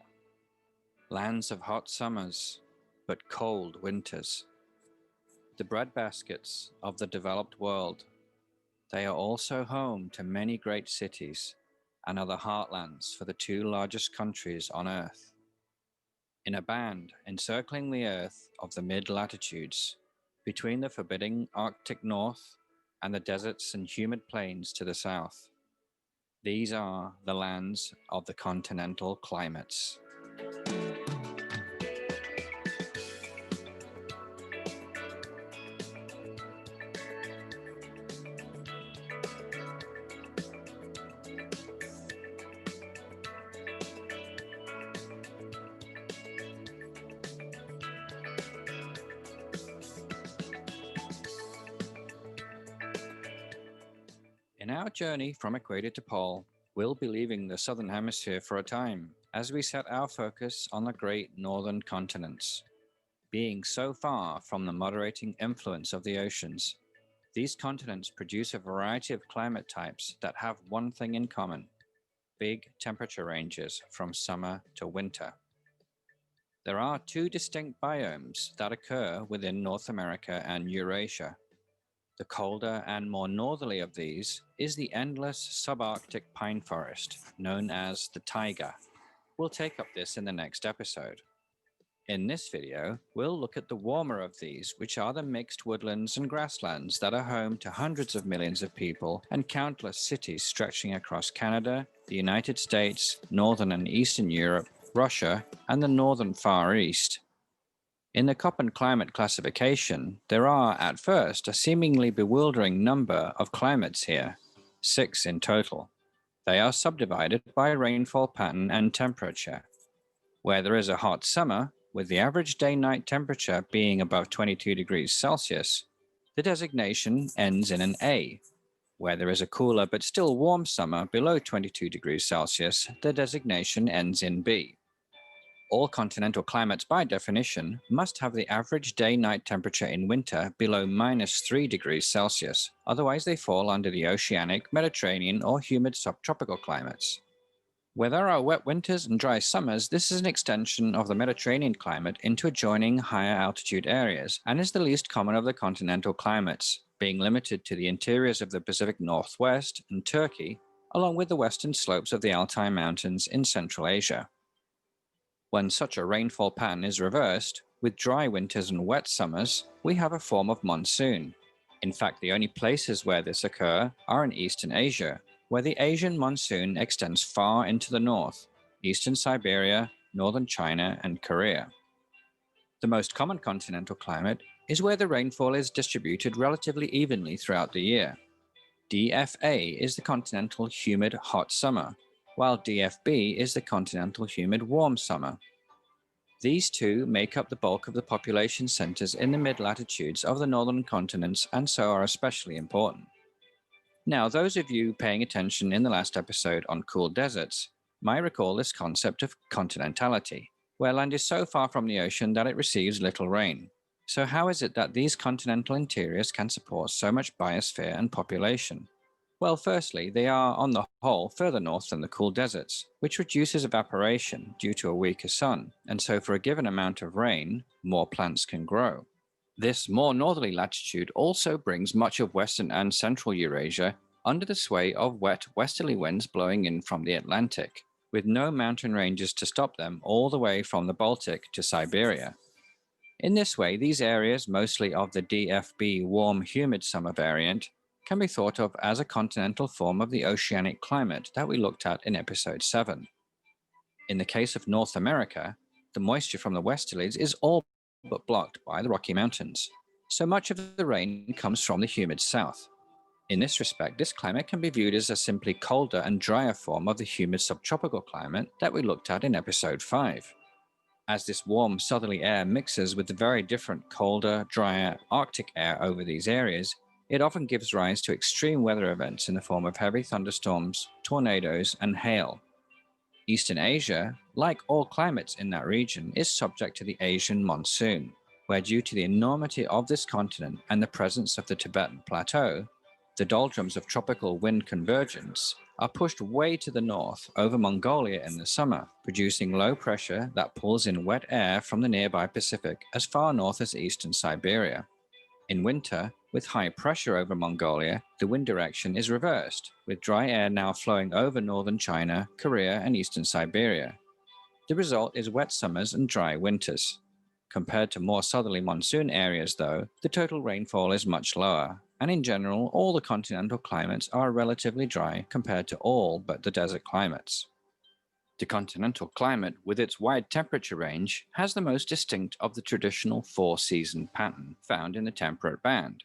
Lands of hot summers, but cold winters. The breadbaskets of the developed world. They are also home to many great cities and are the heartlands for the two largest countries on Earth. In a band encircling the Earth of the mid-latitudes, between the forbidding Arctic north and the deserts and humid plains to the south. These are the lands of the continental climates. In our journey from equator to pole, we'll be leaving the southern hemisphere for a time as we set our focus on the great northern continents. Being so far from the moderating influence of the oceans, these continents produce a variety of climate types that have one thing in common: big temperature ranges from summer to winter. There are two distinct biomes that occur within North America and Eurasia. The colder and more northerly of these is the endless subarctic pine forest known as the taiga. We'll take up this in the next episode. In this video, we'll look at the warmer of these, which are the mixed woodlands and grasslands that are home to hundreds of millions of people and countless cities stretching across Canada, the United States, Northern and Eastern Europe, Russia, and the Northern Far East. In the Köppen climate classification, there are, at first, a seemingly bewildering number of climates here, 6 in total. They are subdivided by rainfall pattern and temperature. Where there is a hot summer, with the average day-night temperature being above 22 degrees Celsius, the designation ends in an A. Where there is a cooler but still warm summer below 22 degrees Celsius, the designation ends in B. All continental climates, by definition, must have the average day-night temperature in winter below -3 degrees Celsius, otherwise they fall under the oceanic, Mediterranean, or humid subtropical climates. Where there are wet winters and dry summers, this is an extension of the Mediterranean climate into adjoining higher altitude areas, and is the least common of the continental climates, being limited to the interiors of the Pacific Northwest and Turkey, along with the western slopes of the Altai Mountains in Central Asia. When such a rainfall pattern is reversed, with dry winters and wet summers, we have a form of monsoon. In fact, the only places where this occurs are in Eastern Asia, where the Asian monsoon extends far into the north, eastern Siberia, northern China, and Korea. The most common continental climate is where the rainfall is distributed relatively evenly throughout the year. DFA is the continental humid hot summer, while DFB is the continental humid warm summer. These two make up the bulk of the population centers in the mid-latitudes of the northern continents and so are especially important. Now, those of you paying attention in the last episode on cool deserts might recall this concept of continentality, where land is so far from the ocean that it receives little rain. So how is it that these continental interiors can support so much biosphere and population? Well, firstly, they are, on the whole, further north than the cool deserts, which reduces evaporation due to a weaker sun, and so for a given amount of rain, more plants can grow. This more northerly latitude also brings much of western and central Eurasia under the sway of wet westerly winds blowing in from the Atlantic, with no mountain ranges to stop them all the way from the Baltic to Siberia. In this way, these areas, mostly of the DFB warm humid summer variant, can be thought of as a continental form of the oceanic climate that we looked at in episode 7. In the case of North America, the moisture from the westerlies is all but blocked by the Rocky Mountains, so much of the rain comes from the humid south. In this respect, this climate can be viewed as a simply colder and drier form of the humid subtropical climate that we looked at in episode 5. As this warm southerly air mixes with the very different colder, drier Arctic air over these areas, it often gives rise to extreme weather events in the form of heavy thunderstorms, tornadoes, and hail. Eastern Asia, like all climates in that region, is subject to the Asian monsoon, where due to the enormity of this continent and the presence of the Tibetan Plateau, the doldrums of tropical wind convergence are pushed way to the north over Mongolia in the summer, producing low pressure that pulls in wet air from the nearby Pacific as far north as eastern Siberia. In winter, with high pressure over Mongolia, the wind direction is reversed, with dry air now flowing over northern China, Korea, and eastern Siberia. The result is wet summers and dry winters. Compared to more southerly monsoon areas, though, the total rainfall is much lower, and in general, all the continental climates are relatively dry compared to all but the desert climates. The continental climate, with its wide temperature range, has the most distinct of the traditional four-season pattern found in the temperate band.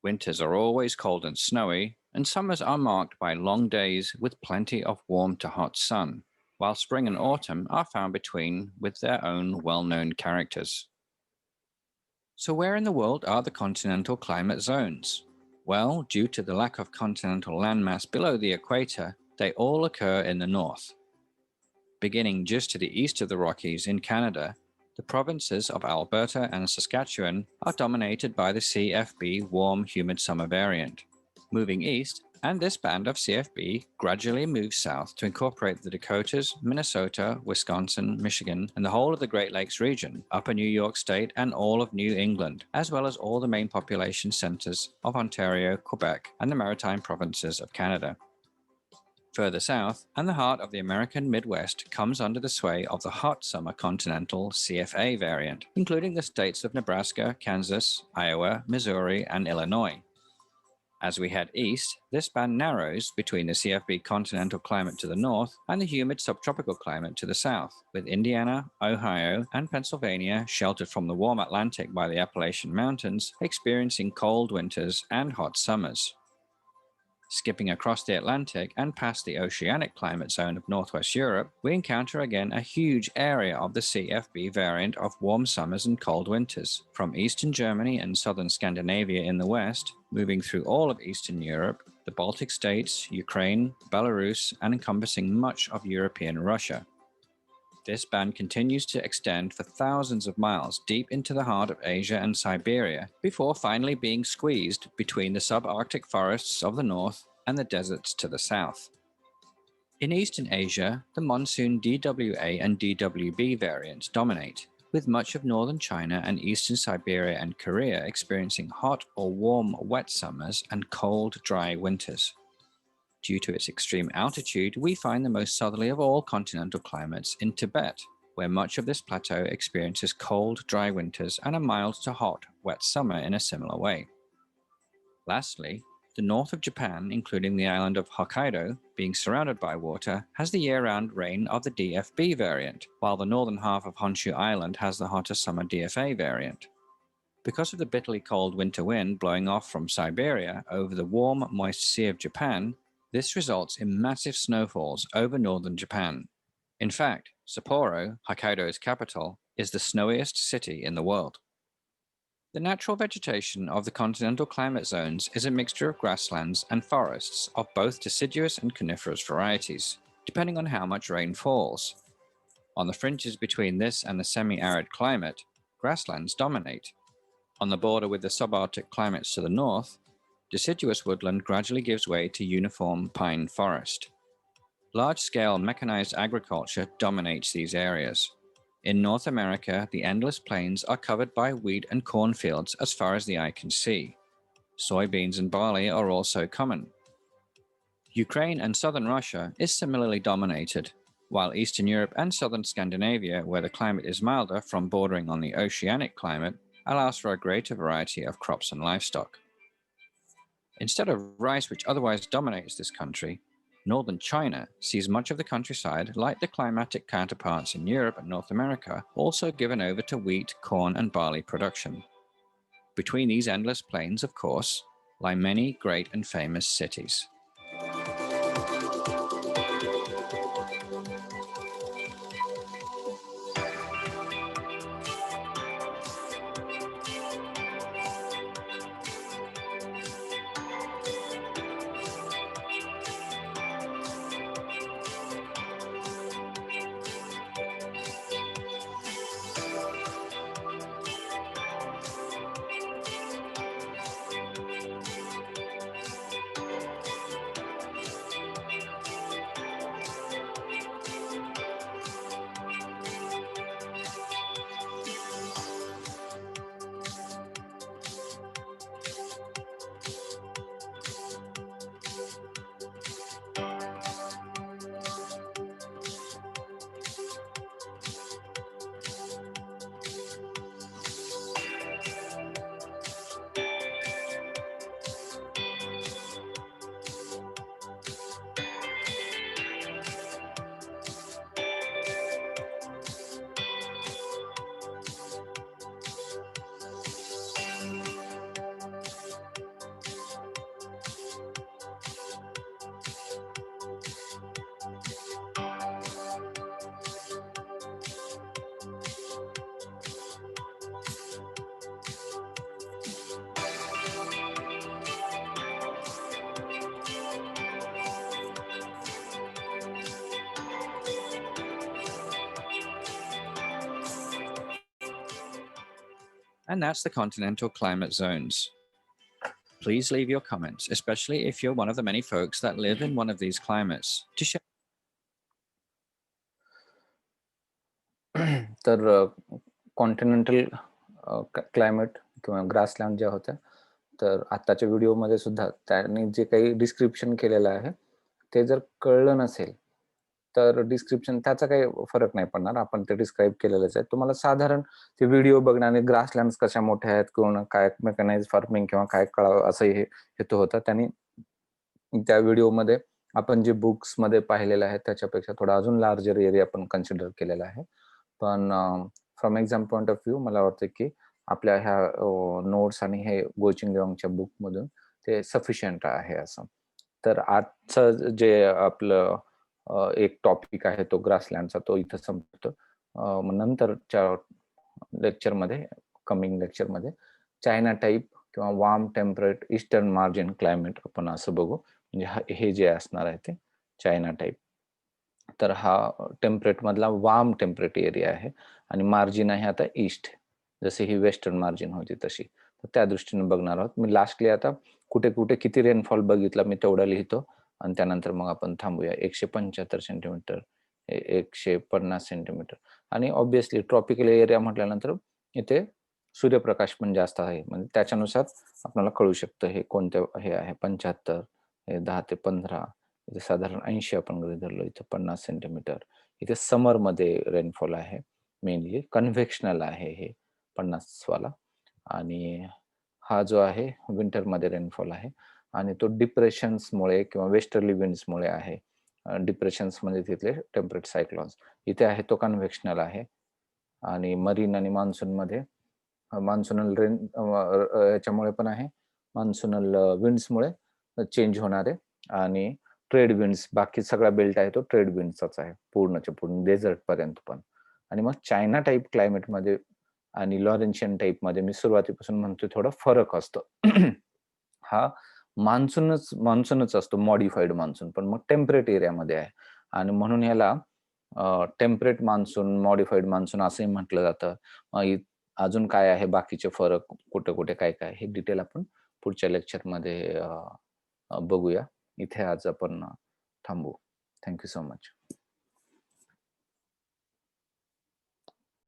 Winters are always cold and snowy, and summers are marked by long days with plenty of warm to hot sun, while spring and autumn are found between with their own well-known characters. So where in the world are the continental climate zones? Well, due to the lack of continental landmass below the equator, they all occur in the north. Beginning just to the east of the Rockies in Canada, the provinces of Alberta and Saskatchewan are dominated by the CFB warm humid summer variant. Moving east, and this band of CFB gradually moves south to incorporate the Dakotas, Minnesota, Wisconsin, Michigan, and the whole of the Great Lakes region, Upper New York State, and all of New England, as well as all the main population centers of Ontario, Quebec, and the maritime provinces of Canada. Further south, and the heart of the American Midwest comes under the sway of the hot summer continental CFA variant, including the states of Nebraska, Kansas, Iowa, Missouri, and Illinois. As we head east, this band narrows between the CFB continental climate to the north and the humid subtropical climate to the south, with Indiana, Ohio, and Pennsylvania, sheltered from the warm Atlantic by the Appalachian Mountains, experiencing cold winters and hot summers. Skipping across the Atlantic and past the oceanic climate zone of Northwest Europe, we encounter again a huge area of the CFB variant of warm summers and cold winters, from eastern Germany and southern Scandinavia in the west, moving through all of Eastern Europe, the Baltic states, Ukraine, Belarus, and encompassing much of European Russia. This band continues to extend for thousands of miles deep into the heart of Asia and Siberia, before finally being squeezed between the subarctic forests of the north and the deserts to the south. In Eastern Asia, the monsoon DWA and DWB variants dominate, with much of northern China and eastern Siberia and Korea experiencing hot or warm wet summers and cold dry winters. Due to its extreme altitude, we find the most southerly of all continental climates in Tibet, where much of this plateau experiences cold, dry winters and a mild to hot, wet summer in a similar way. Lastly, the north of Japan, including the island of Hokkaido, being surrounded by water, has the year-round rain of the DFB variant, while the northern half of Honshu Island has the hotter summer DFA variant. Because of the bitterly cold winter wind blowing off from Siberia over the warm, moist sea of Japan, this results in massive snowfalls over northern Japan. In fact, Sapporo, Hokkaido's capital, is the snowiest city in the world. The natural vegetation of the continental climate zones is a mixture of grasslands and forests of both deciduous and coniferous varieties, depending on how much rain falls. On the fringes between this and the semi-arid climate, grasslands dominate. On the border with the subarctic climates to the north, deciduous woodland gradually gives way to uniform pine forest. Large-scale mechanized agriculture dominates these areas. In North America, the endless plains are covered by wheat and cornfields as far as the eye can see. Soybeans and barley are also common. Ukraine and southern Russia is similarly dominated, while Eastern Europe and southern Scandinavia, where the climate is milder from bordering on the oceanic climate, allows for a greater variety of crops and livestock. Instead of rice, which otherwise dominates this country, northern China sees much of the countryside, like the climatic counterparts in Europe and North America, also given over to wheat, corn, and barley production. Between these endless plains, of course, lie many great and famous cities. And that's the continental climate zones. Please leave your comments, especially if you're one of the many folks that live in one of these climates, to share. तर कॉन्टिनेंटल क्लायमेट किंवा ग्रासलँड ज्या होत्या, तर आत्ताच्या व्हिडिओमध्ये सुद्धा त्यांनी जे काही डिस्क्रिप्शन केलेलं आहे ते जर कळलं नसेल, तर डिस्क्रिप्शन त्याचा काही फरक नाही पडणार. आपण ते डिस्क्राईब केलेलंच आहे. तुम्हाला साधारण ते व्हिडिओ बघण्याने ग्रासलँड्स कशा मोठ्या आहेत किंवा काय मेकॅनाइज्ड फार्मिंग किंवा काय कळावं असं हे हेतू होता. त्यांनी त्या व्हिडिओमध्ये आपण जे बुक्समध्ये पाहिलेलं आहे त्याच्यापेक्षा थोडा अजून लार्जर एरिया आपण कन्सिडर केलेला आहे. पण from exam point of view मला वाटतं की आपल्या ह्या नोट्स आणि हे गोचिंग लिऑंगच्या बुकमधून ते सफिशियंट आहे असं. तर आजचं जे आपलं एक टॉपिक आहे तो ग्रासलँडचा तो इथं संपतो. मग नंतरच्या लेक्चरमध्ये कमिंग लेक्चरमध्ये चायना टाइप किंवा warm temperate eastern margin climate आपण असं बघू. म्हणजे हे जे असणार आहे ते चायना टाइप. तर हा टेम्परेट मधला वार्म टेम्परेट एरिया आहे आणि मार्जिन आहे आता ईस्ट. जशी ही वेस्टर्न मार्जिन होती तशी. तर त्या दृष्टीने बघणार आहोत. मी लास्टली आता कुठे-कुठे किती रेनफॉल बघितला मी तेवढा लिहितो आणि त्यानंतर मग आपण थांबूया. 175 सेंटीमीटर, 150 सेंटीमीटर आणि ऑब्व्हियसली ट्रॉपिकल एरिया म्हटल्यानंतर इथे सूर्यप्रकाश पण जास्त आहे. म्हणजे त्याच्यानुसार आपल्याला कळू शकतं हे कोणत्या हे आहे 75, हे 10 ते 15, इथे साधारण 80 आपण गृहीत धरलं, इथे 50 सेंटीमीटर. इथे समरमध्ये रेनफॉल आहे. मेनली कन्व्हेक्शनल आहे हे 50 वाला आणि हा जो आहे विंटरमध्ये रेनफॉल आहे आणि तो डिप्रेशन्समुळे किंवा वेस्टर्ली विंड्समुळे आहे. डिप्रेशन्स म्हणजे तिथले टेम्परेट सायक्लॉन्स. इथे आहे तो कन्व्हेक्शनल आहे आणि मरीन आणि मान्सूनमध्ये मान्सूनल रेन याच्यामुळे पण आहे. मान्सूनल विंड्समुळे चेंज होणारे आणि ट्रेड विंड्स बाकी सगळा बेल्ट आहे तो ट्रेड विंड्सचाच आहे पूर्णच्या पूर्ण डेझर्टपर्यंत पण. आणि मग चायना टाइप क्लायमेटमध्ये आणि लॉरेन्शियन टाइपमध्ये मी सुरुवातीपासून म्हणतोय थोडा फरक असतो. हा मान्सूनच असतो मॉडिफाईड मान्सून पण मग टेम्परेट एरियामध्ये आहे आणि म्हणून ह्याला टेम्परेट मान्सून, मॉडिफाईड मान्सून असंही म्हटलं जातं. अजून काय आहे बाकीचे फरक कुठे-कुठे काय-काय हे डिटेल आपण पुढच्या लेक्चरमध्ये बघूया. इथे आज आपण थांबू. Thank you so much.